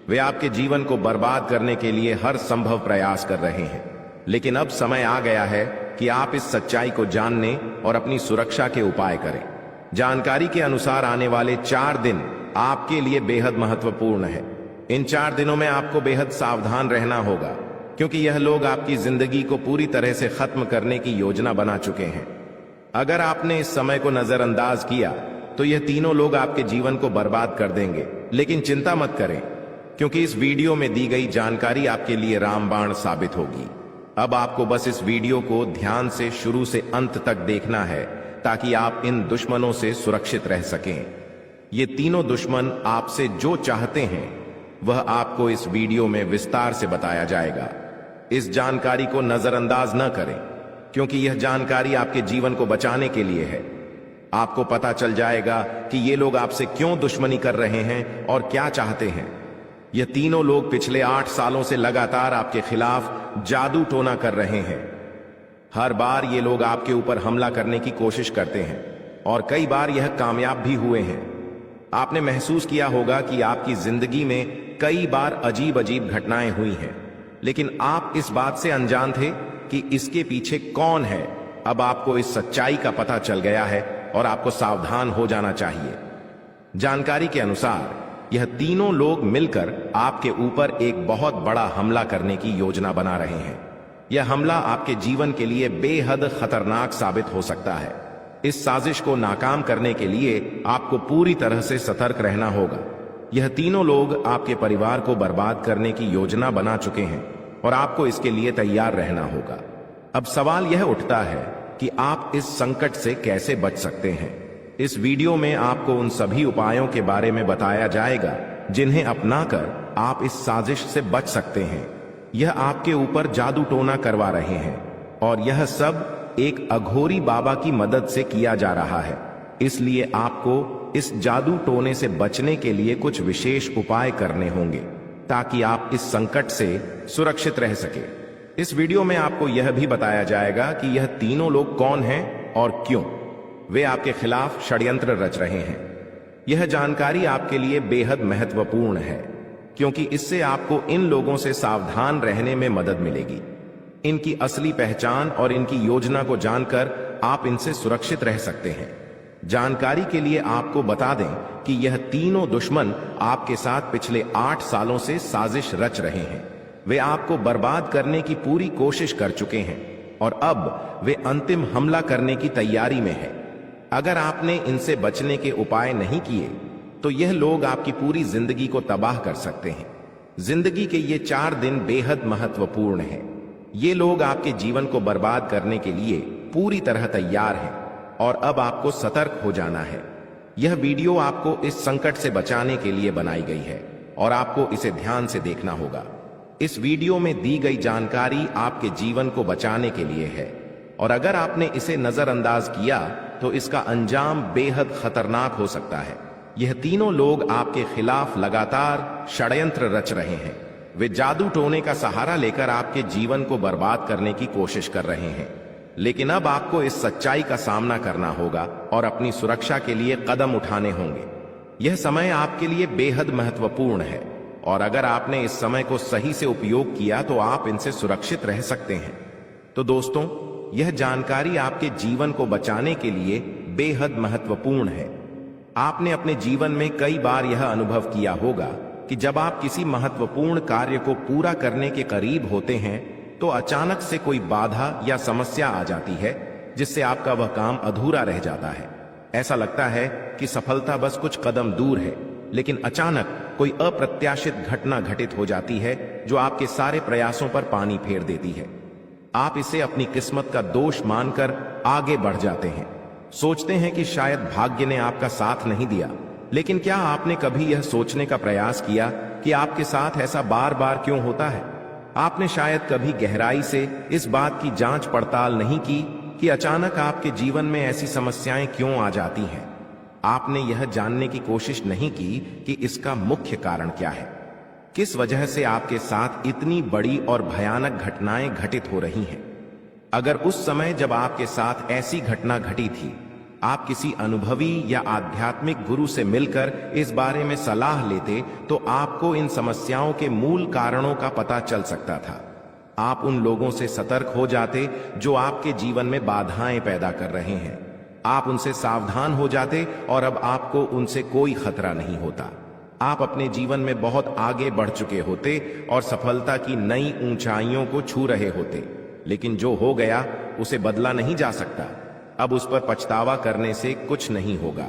A: वे आपके जीवन को बर्बाद करने के लिए हर संभव प्रयास कर रहे हैं। लेकिन अब समय आ गया है कि आप इस सच्चाई को जानने और अपनी सुरक्षा के उपाय करें। जानकारी के अनुसार आने वाले 4 दिन आपके लिए बेहद महत्वपूर्ण है। इन 4 दिनों में आपको बेहद सावधान रहना होगा, क्योंकि यह लोग आपकी जिंदगी को पूरी तरह से खत्म करने की योजना बना चुके हैं। अगर आपने इस समय को नजरअंदाज किया तो यह तीनों लोग आपके जीवन को बर्बाद कर देंगे। लेकिन चिंता मत करें, क्योंकि इस वीडियो में दी गई जानकारी आपके लिए रामबाण साबित होगी। अब आपको बस इस वीडियो को ध्यान से शुरू से अंत तक देखना है, ताकि आप इन दुश्मनों से सुरक्षित रह सकें। ये तीनों दुश्मन आपसे जो चाहते हैं वह आपको इस वीडियो में विस्तार से बताया जाएगा। इस जानकारी को नजरअंदाज न करें, क्योंकि यह जानकारी आपके जीवन को बचाने के लिए है। आपको पता चल जाएगा कि ये लोग आपसे क्यों दुश्मनी कर रहे हैं और क्या चाहते हैं। ये तीनों लोग पिछले 8 सालों से लगातार आपके खिलाफ जादू टोना कर रहे हैं। हर बार ये लोग आपके ऊपर हमला करने की कोशिश करते हैं और कई बार यह कामयाब भी हुए हैं। आपने महसूस किया होगा कि आपकी जिंदगी में कई बार अजीब अजीब घटनाएं हुई हैं, लेकिन आप इस बात से अनजान थे कि इसके पीछे कौन है। अब आपको इस सच्चाई का पता चल गया है और आपको सावधान हो जाना चाहिए। जानकारी के अनुसार यह तीनों लोग मिलकर आपके ऊपर एक बहुत बड़ा हमला करने की योजना बना रहे हैं। यह हमला आपके जीवन के लिए बेहद खतरनाक साबित हो सकता है। इस साजिश को नाकाम करने के लिए आपको पूरी तरह से सतर्क रहना होगा। यह तीनों लोग आपके परिवार को बर्बाद करने की योजना बना चुके हैं और आपको इसके लिए तैयार रहना होगा। अब सवाल यह उठता है कि आप इस संकट से कैसे बच सकते हैं। इस वीडियो में आपको उन सभी उपायों के बारे में बताया जाएगा जिन्हें अपनाकर आप इस साजिश से बच सकते हैं। यह आपके ऊपर जादू टोना करवा रहे हैं और यह सब एक अघोरी बाबा की मदद से किया जा रहा है। इसलिए आपको इस जादू टोने से बचने के लिए कुछ विशेष उपाय करने होंगे, ताकि आप इस संकट से सुरक्षित रह सके। इस वीडियो में आपको यह भी बताया जाएगा कि यह तीनों लोग कौन हैं और क्यों वे आपके खिलाफ षड्यंत्र रच रहे हैं। यह जानकारी आपके लिए बेहद महत्वपूर्ण है, क्योंकि इससे आपको इन लोगों से सावधान रहने में मदद मिलेगी। इनकी असली पहचान और इनकी योजना को जानकर आप इनसे सुरक्षित रह सकते हैं। जानकारी के लिए आपको बता दें कि यह तीनों दुश्मन आपके साथ पिछले 8 सालों से साजिश रच रहे हैं। वे आपको बर्बाद करने की पूरी कोशिश कर चुके हैं और अब वे अंतिम हमला करने की तैयारी में है। अगर आपने इनसे बचने के उपाय नहीं किए तो यह लोग आपकी पूरी जिंदगी को तबाह कर सकते हैं। जिंदगी के ये 4 दिन बेहद महत्वपूर्ण हैं। ये लोग आपके जीवन को बर्बाद करने के लिए पूरी तरह तैयार हैं और अब आपको सतर्क हो जाना है। यह वीडियो आपको इस संकट से बचाने के लिए बनाई गई है और आपको इसे ध्यान से देखना होगा। इस वीडियो में दी गई जानकारी आपके जीवन को बचाने के लिए है और अगर आपने इसे नजरअंदाज किया तो इसका अंजाम बेहद खतरनाक हो सकता है। यह तीनों लोग आपके खिलाफ लगातार षड्यंत्र रच रहे हैं। वे जादू टोने का सहारा लेकर आपके जीवन को बर्बाद करने की कोशिश कर रहे हैं। लेकिन अब आपको इस सच्चाई का सामना करना होगा और अपनी सुरक्षा के लिए कदम उठाने होंगे। यह समय आपके लिए बेहद महत्वपूर्ण है और अगर आपने इस समय को सही से उपयोग किया तो आप इनसे सुरक्षित रह सकते हैं। तो दोस्तों, यह जानकारी आपके जीवन को बचाने के लिए बेहद महत्वपूर्ण है। आपने अपने जीवन में कई बार यह अनुभव किया होगा कि जब आप किसी महत्वपूर्ण कार्य को पूरा करने के करीब होते हैं तो अचानक से कोई बाधा या समस्या आ जाती है जिससे आपका वह काम अधूरा रह जाता है। ऐसा लगता है कि सफलता बस कुछ कदम दूर है, लेकिन अचानक कोई अप्रत्याशित घटना घटित हो जाती है जो आपके सारे प्रयासों पर पानी फेर देती है। आप इसे अपनी किस्मत का दोष मानकर आगे बढ़ जाते हैं, सोचते हैं कि शायद भाग्य ने आपका साथ नहीं दिया। लेकिन क्या आपने कभी यह सोचने का प्रयास किया कि आपके साथ ऐसा बार बार क्यों होता है? आपने शायद कभी गहराई से इस बात की जांच पड़ताल नहीं की कि अचानक आपके जीवन में ऐसी समस्याएं क्यों आ जाती हैं। आपने यह जानने की कोशिश नहीं की कि इसका मुख्य कारण क्या है, किस वजह से आपके साथ इतनी बड़ी और भयानक घटनाएं घटित हो रही हैं। अगर उस समय जब आपके साथ ऐसी घटना घटी थी, आप किसी अनुभवी या आध्यात्मिक गुरु से मिलकर इस बारे में सलाह लेते तो आपको इन समस्याओं के मूल कारणों का पता चल सकता था। आप उन लोगों से सतर्क हो जाते जो आपके जीवन में बाधाएं पैदा कर रहे हैं। आप उनसे सावधान हो जाते और अब आपको उनसे कोई खतरा नहीं होता। आप अपने जीवन में बहुत आगे बढ़ चुके होते और सफलता की नई ऊंचाइयों को छू रहे होते। लेकिन जो हो गया उसे बदला नहीं जा सकता। अब उस पर पछतावा करने से कुछ नहीं होगा।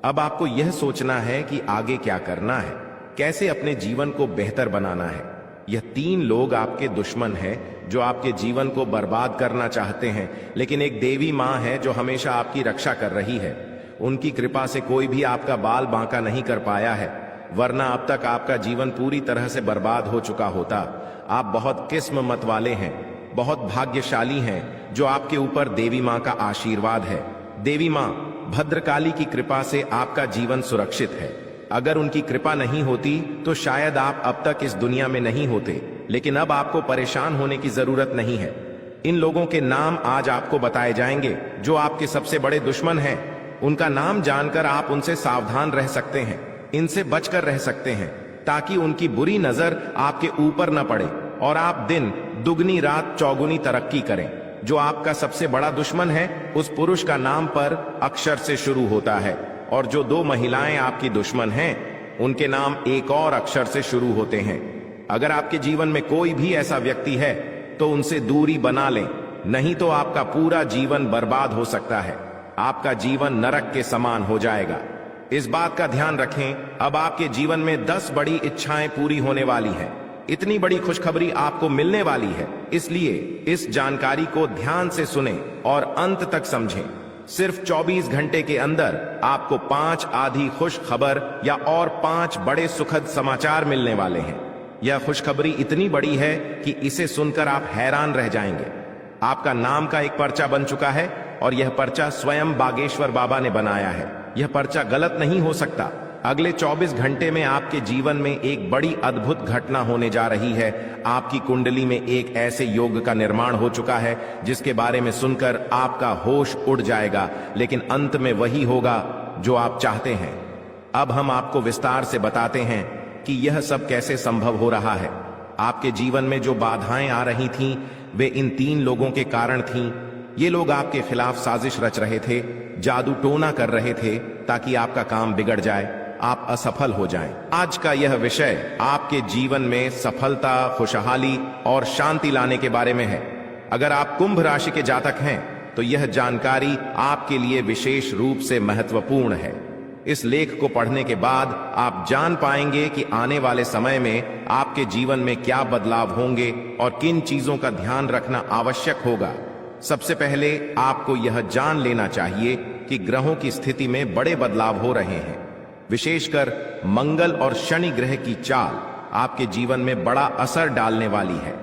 A: अब आपको यह सोचना है कि आगे क्या करना है, कैसे अपने जीवन को बेहतर बनाना है। यह 3 लोग आपके दुश्मन हैं जो आपके जीवन को बर्बाद करना चाहते हैं, लेकिन एक देवी माँ है जो हमेशा आपकी रक्षा कर रही है। उनकी कृपा से कोई भी आपका बाल बांका नहीं कर पाया है, वरना अब तक आपका जीवन पूरी तरह से बर्बाद हो चुका होता। आप बहुत किस्मत वाले हैं, बहुत भाग्यशाली हैं जो आपके ऊपर देवी माँ का आशीर्वाद है। देवी माँ भद्रकाली की कृपा से आपका जीवन सुरक्षित है। अगर उनकी कृपा नहीं होती तो शायद आप अब तक इस दुनिया में नहीं होते। लेकिन अब आपको परेशान होने की जरूरत नहीं है। इन लोगों के नाम आज आपको बताए जाएंगे जो आपके सबसे बड़े दुश्मन हैं। उनका नाम जानकर आप उनसे सावधान रह सकते हैं, इनसे बचकर रह सकते हैं, ताकि उनकी बुरी नजर आपके ऊपर न पड़े और आप दिन दुगनी रात चौगुनी तरक्की करें। जो आपका सबसे बड़ा दुश्मन है उस पुरुष का नाम पर अक्षर से शुरू होता है, और जो 2 महिलाएं आपकी दुश्मन हैं उनके नाम एक और अक्षर से शुरू होते हैं। अगर आपके जीवन में कोई भी ऐसा व्यक्ति है तो उनसे दूरी बना लें, नहीं तो आपका पूरा जीवन बर्बाद हो सकता है। आपका जीवन नरक के समान हो जाएगा। इस बात का ध्यान रखें, अब आपके जीवन में 10 बड़ी इच्छाएं पूरी होने वाली हैं। इतनी बड़ी खुशखबरी आपको मिलने वाली है, इसलिए इस जानकारी को ध्यान से सुनें और अंत तक समझें। सिर्फ 24 घंटे के अंदर आपको 5 आधी खुश खबर या और 5 बड़े सुखद समाचार मिलने वाले हैं। यह खुशखबरी इतनी बड़ी है कि इसे सुनकर आप हैरान रह जाएंगे। आपका नाम का एक पर्चा बन चुका है और यह पर्चा स्वयं बागेश्वर बाबा ने बनाया है। यह पर्चा गलत नहीं हो सकता। अगले 24 घंटे में आपके जीवन में एक बड़ी अद्भुत घटना होने जा रही है। आपकी कुंडली में एक ऐसे योग का निर्माण हो चुका है जिसके बारे में सुनकर आपका होश उड़ जाएगा, लेकिन अंत में वही होगा जो आप चाहते हैं। अब हम आपको विस्तार से बताते हैं कि यह सब कैसे संभव हो रहा है। आपके जीवन में जो बाधाएं आ रही थीं, वे इन 3 लोगों के कारण थीं। ये लोग आपके खिलाफ साजिश रच रहे थे, जादू टोना कर रहे थे ताकि आपका काम बिगड़ जाए, आप असफल हो जाएं। आज का यह विषय आपके जीवन में सफलता, खुशहाली और शांति लाने के बारे में है। अगर आप कुंभ राशि के जातक हैं तो यह जानकारी आपके लिए विशेष रूप से महत्वपूर्ण है। इस लेख को पढ़ने के बाद आप जान पाएंगे कि आने वाले समय में आपके जीवन में क्या बदलाव होंगे और किन चीजों का ध्यान रखना आवश्यक होगा। सबसे पहले आपको यह जान लेना चाहिए कि ग्रहों की स्थिति में बड़े बदलाव हो रहे हैं। विशेषकर मंगल और शनि ग्रह की चाल आपके जीवन में बड़ा असर डालने वाली है।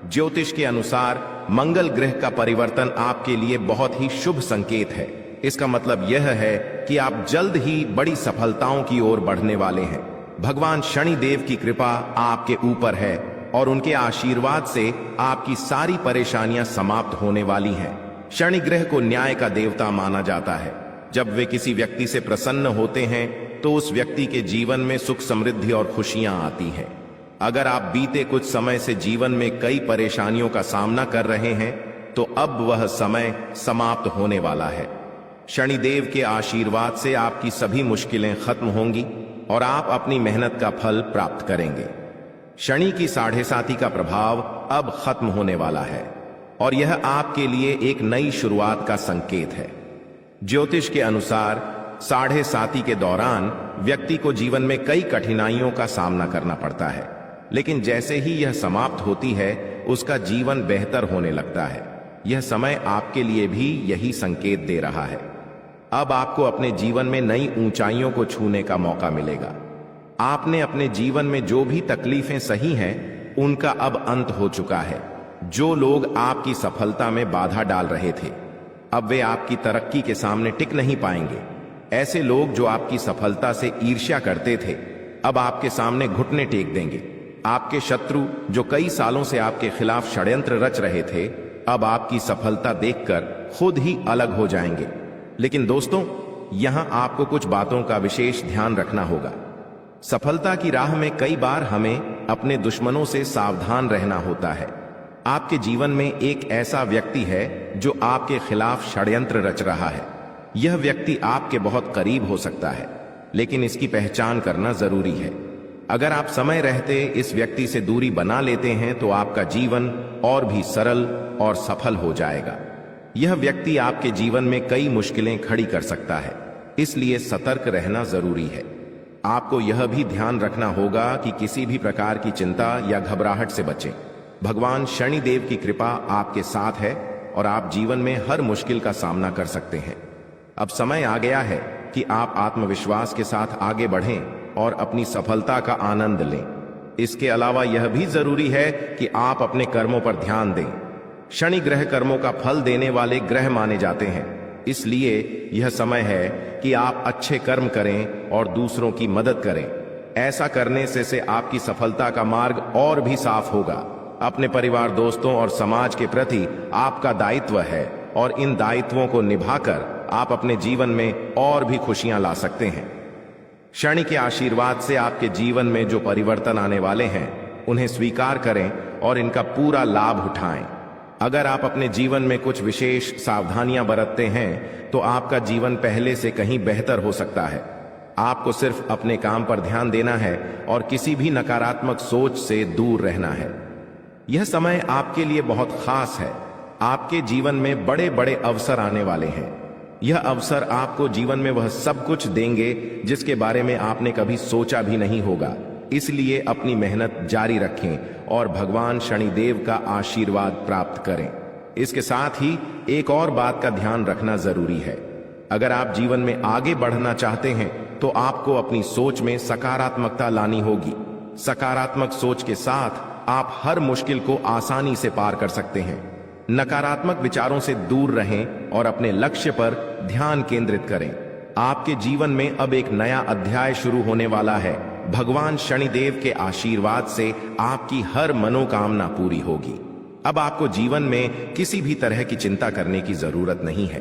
A: ज्योतिष के अनुसार मंगल ग्रह का परिवर्तन आपके लिए बहुत ही शुभ संकेत है। इसका मतलब यह है कि आप जल्द ही बड़ी सफलताओं की ओर बढ़ने वाले हैं। भगवान शनि देव की कृपा आपके ऊपर है और उनके आशीर्वाद से आपकी सारी परेशानियां समाप्त होने वाली हैं। शनि ग्रह को न्याय का देवता माना जाता है। जब वे किसी व्यक्ति से प्रसन्न होते हैं तो उस व्यक्ति के जीवन में सुख, समृद्धि और खुशियां आती हैं। अगर आप बीते कुछ समय से जीवन में कई परेशानियों का सामना कर रहे हैं तो अब वह समय समाप्त होने वाला है। शनिदेव के आशीर्वाद से आपकी सभी मुश्किलें खत्म होंगी और आप अपनी मेहनत का फल प्राप्त करेंगे। शनि की 7.5 का प्रभाव अब खत्म होने वाला है और यह आपके लिए एक नई शुरुआत का संकेत है। ज्योतिष के अनुसार 7.5 के दौरान व्यक्ति को जीवन में कई कठिनाइयों का सामना करना पड़ता है, लेकिन जैसे ही यह समाप्त होती है उसका जीवन बेहतर होने लगता है। यह समय आपके लिए भी यही संकेत दे रहा है। अब आपको अपने जीवन में नई ऊंचाइयों को छूने का मौका मिलेगा। आपने अपने जीवन में जो भी तकलीफें सही हैं, उनका अब अंत हो चुका है। जो लोग आपकी सफलता में बाधा डाल रहे थे, अब वे आपकी तरक्की के सामने टिक नहीं पाएंगे। ऐसे लोग जो आपकी सफलता से ईर्ष्या करते थे, अब आपके सामने घुटने टेक देंगे। आपके शत्रु जो कई सालों से आपके खिलाफ षड्यंत्र रच रहे थे, अब आपकी सफलता देखकर खुद ही अलग हो जाएंगे। लेकिन दोस्तों, यहां आपको कुछ बातों का विशेष ध्यान रखना होगा। सफलता की राह में कई बार हमें अपने दुश्मनों से सावधान रहना होता है। आपके जीवन में एक ऐसा व्यक्ति है जो आपके खिलाफ षड्यंत्र रच रहा है। यह व्यक्ति आपके बहुत करीब हो सकता है, लेकिन इसकी पहचान करना जरूरी है। अगर आप समय रहते इस व्यक्ति से दूरी बना लेते हैं तो आपका जीवन और भी सरल और सफल हो जाएगा। यह व्यक्ति आपके जीवन में कई मुश्किलें खड़ी कर सकता है, इसलिए सतर्क रहना जरूरी है। आपको यह भी ध्यान रखना होगा कि किसी भी प्रकार की चिंता या घबराहट से बचें। भगवान शनिदेव की कृपा आपके साथ है और आप जीवन में हर मुश्किल का सामना कर सकते हैं। अब समय आ गया है कि आप आत्मविश्वास के साथ आगे बढ़ें और अपनी सफलता का आनंद लें। इसके अलावा यह भी जरूरी है कि आप अपने कर्मों पर ध्यान दें। शनि ग्रह कर्मों का फल देने वाले ग्रह माने जाते हैं, इसलिए यह समय है कि आप अच्छे कर्म करें और दूसरों की मदद करें। ऐसा करने से आपकी सफलता का मार्ग और भी साफ होगा। अपने परिवार, दोस्तों और समाज के प्रति आपका दायित्व है और इन दायित्वों को निभाकर आप अपने जीवन में और भी खुशियां ला सकते हैं। शनि के आशीर्वाद से आपके जीवन में जो परिवर्तन आने वाले हैं, उन्हें स्वीकार करें और इनका पूरा लाभ उठाएं। अगर आप अपने जीवन में कुछ विशेष सावधानियां बरतते हैं तो आपका जीवन पहले से कहीं बेहतर हो सकता है। आपको सिर्फ अपने काम पर ध्यान देना है और किसी भी नकारात्मक सोच से दूर रहना है। यह समय आपके लिए बहुत खास है। आपके जीवन में बड़े बड़े अवसर आने वाले हैं। यह अवसर आपको जीवन में वह सब कुछ देंगे जिसके बारे में आपने कभी सोचा भी नहीं होगा। इसलिए अपनी मेहनत जारी रखें और भगवान शनिदेव का आशीर्वाद प्राप्त करें। इसके साथ ही एक और बात का ध्यान रखना जरूरी है। अगर आप जीवन में आगे बढ़ना चाहते हैं तो आपको अपनी सोच में सकारात्मकता लानी होगी। सकारात्मक सोच के साथ आप हर मुश्किल को आसानी से पार कर सकते हैं। नकारात्मक विचारों से दूर रहें और अपने लक्ष्य पर ध्यान केंद्रित करें। आपके जीवन में अब एक नया अध्याय शुरू होने वाला है। भगवान शनिदेव के आशीर्वाद से आपकी हर मनोकामना पूरी होगी। अब आपको जीवन में किसी भी तरह की चिंता करने की जरूरत नहीं है।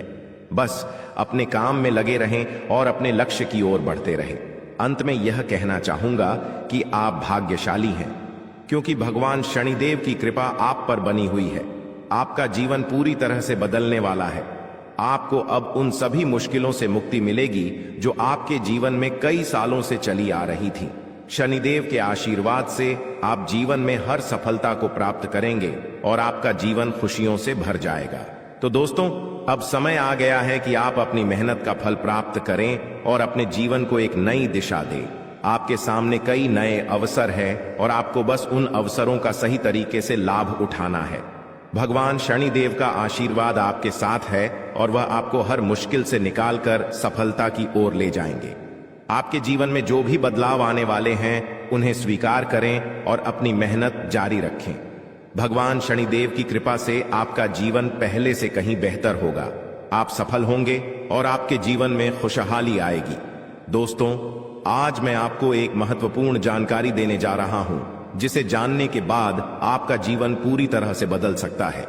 A: बस अपने काम में लगे रहें और अपने लक्ष्य की ओर बढ़ते रहें। अंत में यह कहना चाहूंगा कि आप भाग्यशाली हैं, क्योंकि भगवान शनिदेव की कृपा आप पर बनी हुई है। आपका जीवन पूरी तरह से बदलने वाला है। आपको अब उन सभी मुश्किलों से मुक्ति मिलेगी जो आपके जीवन में कई सालों से चली आ रही थी। शनिदेव के आशीर्वाद से आप जीवन में हर सफलता को प्राप्त करेंगे और आपका जीवन खुशियों से भर जाएगा। तो दोस्तों, अब समय आ गया है कि आप अपनी मेहनत का फल प्राप्त करें और अपने जीवन को एक नई दिशा दें। आपके सामने कई नए अवसर हैं और आपको बस उन अवसरों का सही तरीके से लाभ उठाना है। भगवान शनिदेव का आशीर्वाद आपके साथ है और वह आपको हर मुश्किल से निकालकर सफलता की ओर ले जाएंगे। आपके जीवन में जो भी बदलाव आने वाले हैं, उन्हें स्वीकार करें और अपनी मेहनत जारी रखें। भगवान शनिदेव की कृपा से आपका जीवन पहले से कहीं बेहतर होगा। आप सफल होंगे और आपके जीवन में खुशहाली आएगी। दोस्तों, आज मैं आपको एक महत्वपूर्ण जानकारी देने जा रहा हूं, जिसे जानने के बाद आपका जीवन पूरी तरह से बदल सकता है।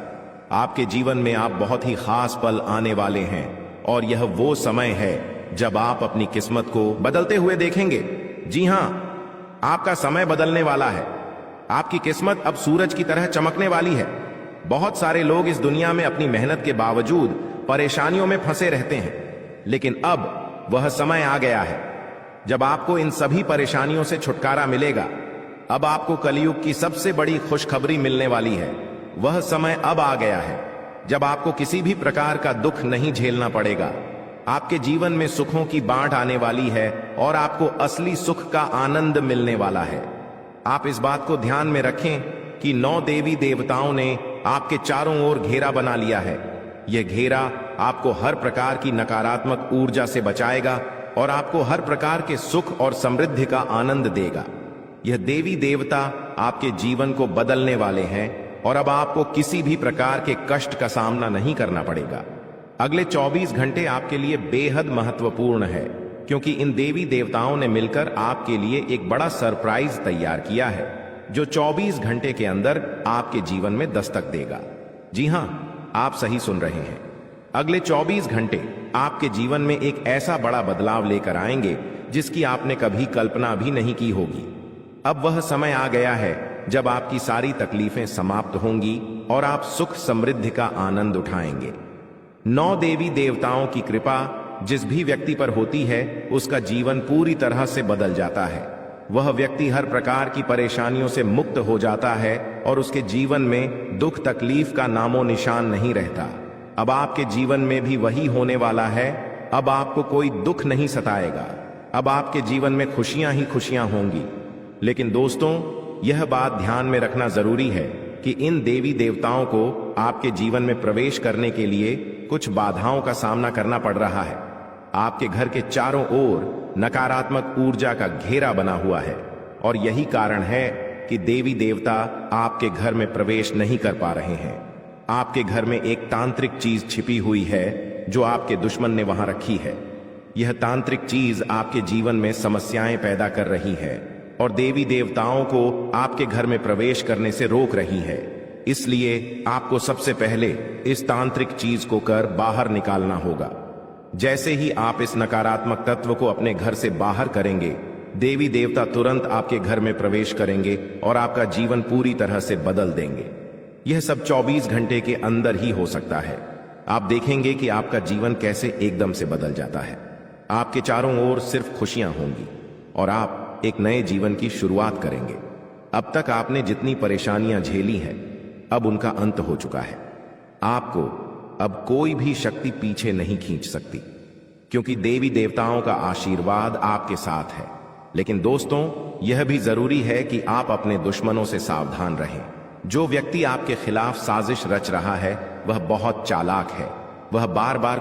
A: आपके जीवन में आप बहुत ही खास पल आने वाले हैं और यह वो समय है जब आप अपनी किस्मत को बदलते हुए देखेंगे। जी हां, आपका समय बदलने वाला है। आपकी किस्मत अब सूरज की तरह चमकने वाली है। बहुत सारे लोग इस दुनिया में अपनी मेहनत के बावजूद परेशानियों में फंसे रहते हैं, लेकिन अब वह समय आ गया है जब आपको इन सभी परेशानियों से छुटकारा मिलेगा। अब आपको कलयुग की सबसे बड़ी खुशखबरी मिलने वाली है। वह समय अब आ गया है जब आपको किसी भी प्रकार का दुख नहीं झेलना पड़ेगा। आपके जीवन में सुखों की बाढ़ आने वाली है और आपको असली सुख का आनंद मिलने वाला है। आप इस बात को ध्यान में रखें कि 9 देवी देवताओं ने आपके चारों ओर घेरा बना लिया है। यह घेरा आपको हर प्रकार की नकारात्मक ऊर्जा से बचाएगा और आपको हर प्रकार के सुख और समृद्धि का आनंद देगा। यह देवी देवता आपके जीवन को बदलने वाले हैं और अब आपको किसी भी प्रकार के कष्ट का सामना नहीं करना पड़ेगा। अगले 24 घंटे आपके लिए बेहद महत्वपूर्ण है, क्योंकि इन देवी देवताओं ने मिलकर आपके लिए एक बड़ा सरप्राइज तैयार किया है जो 24 घंटे के अंदर आपके जीवन में दस्तक देगा। जी हां, आप सही सुन रहे हैं। अगले 24 घंटे आपके जीवन में एक ऐसा बड़ा बदलाव लेकर आएंगे जिसकी आपने कभी कल्पना भी नहीं की होगी। अब वह समय आ गया है जब आपकी सारी तकलीफें समाप्त होंगी और आप सुख समृद्धि का आनंद उठाएंगे। 9 देवी देवताओं की कृपा जिस भी व्यक्ति पर होती है उसका जीवन पूरी तरह से बदल जाता है। वह व्यक्ति हर प्रकार की परेशानियों से मुक्त हो जाता है और उसके जीवन में दुख तकलीफ का नामो निशान नहीं रहता। अब आपके जीवन में भी वही होने वाला है। अब आपको कोई दुख नहीं सताएगा। अब आपके जीवन में खुशियां ही खुशियां होंगी। लेकिन दोस्तों, यह बात ध्यान में रखना जरूरी है कि इन देवी देवताओं को आपके जीवन में प्रवेश करने के लिए कुछ बाधाओं का सामना करना पड़ रहा है। आपके घर के चारों ओर नकारात्मक ऊर्जा का घेरा बना हुआ है और यही कारण है कि देवी देवता आपके घर में प्रवेश नहीं कर पा रहे हैं। आपके घर में एक तांत्रिक चीज छिपी हुई है जो आपके दुश्मन ने वहां रखी है। यह तांत्रिक चीज आपके जीवन में समस्याएं पैदा कर रही है और देवी देवताओं को आपके घर में प्रवेश करने से रोक रही है। इसलिए आपको सबसे पहले इस तांत्रिक चीज को कर बाहर निकालना होगा। जैसे ही आप इस नकारात्मक तत्व को अपने घर से बाहर करेंगे, देवी देवता तुरंत आपके घर में प्रवेश करेंगे और आपका जीवन पूरी तरह से बदल देंगे। यह सब 24 घंटे के अंदर ही हो सकता है। आप देखेंगे कि आपका जीवन कैसे एकदम से बदल जाता है। आपके चारों ओर सिर्फ खुशियां होंगी और आप एक नए जीवन की शुरुआत करेंगे। अब तक आपने जितनी परेशानियां झेली हैं, अब उनका अंत हो चुका है। आपको अब कोई भी शक्ति पीछे नहीं खींच सकती, क्योंकि देवी देवताओं का आशीर्वाद आपके साथ है। लेकिन दोस्तों, यह भी जरूरी है कि आप अपने दुश्मनों से सावधान रहें। जो व्यक्ति आपके खिलाफ साजिश रच रहा है वह बहुत चालाक है। वह बार बार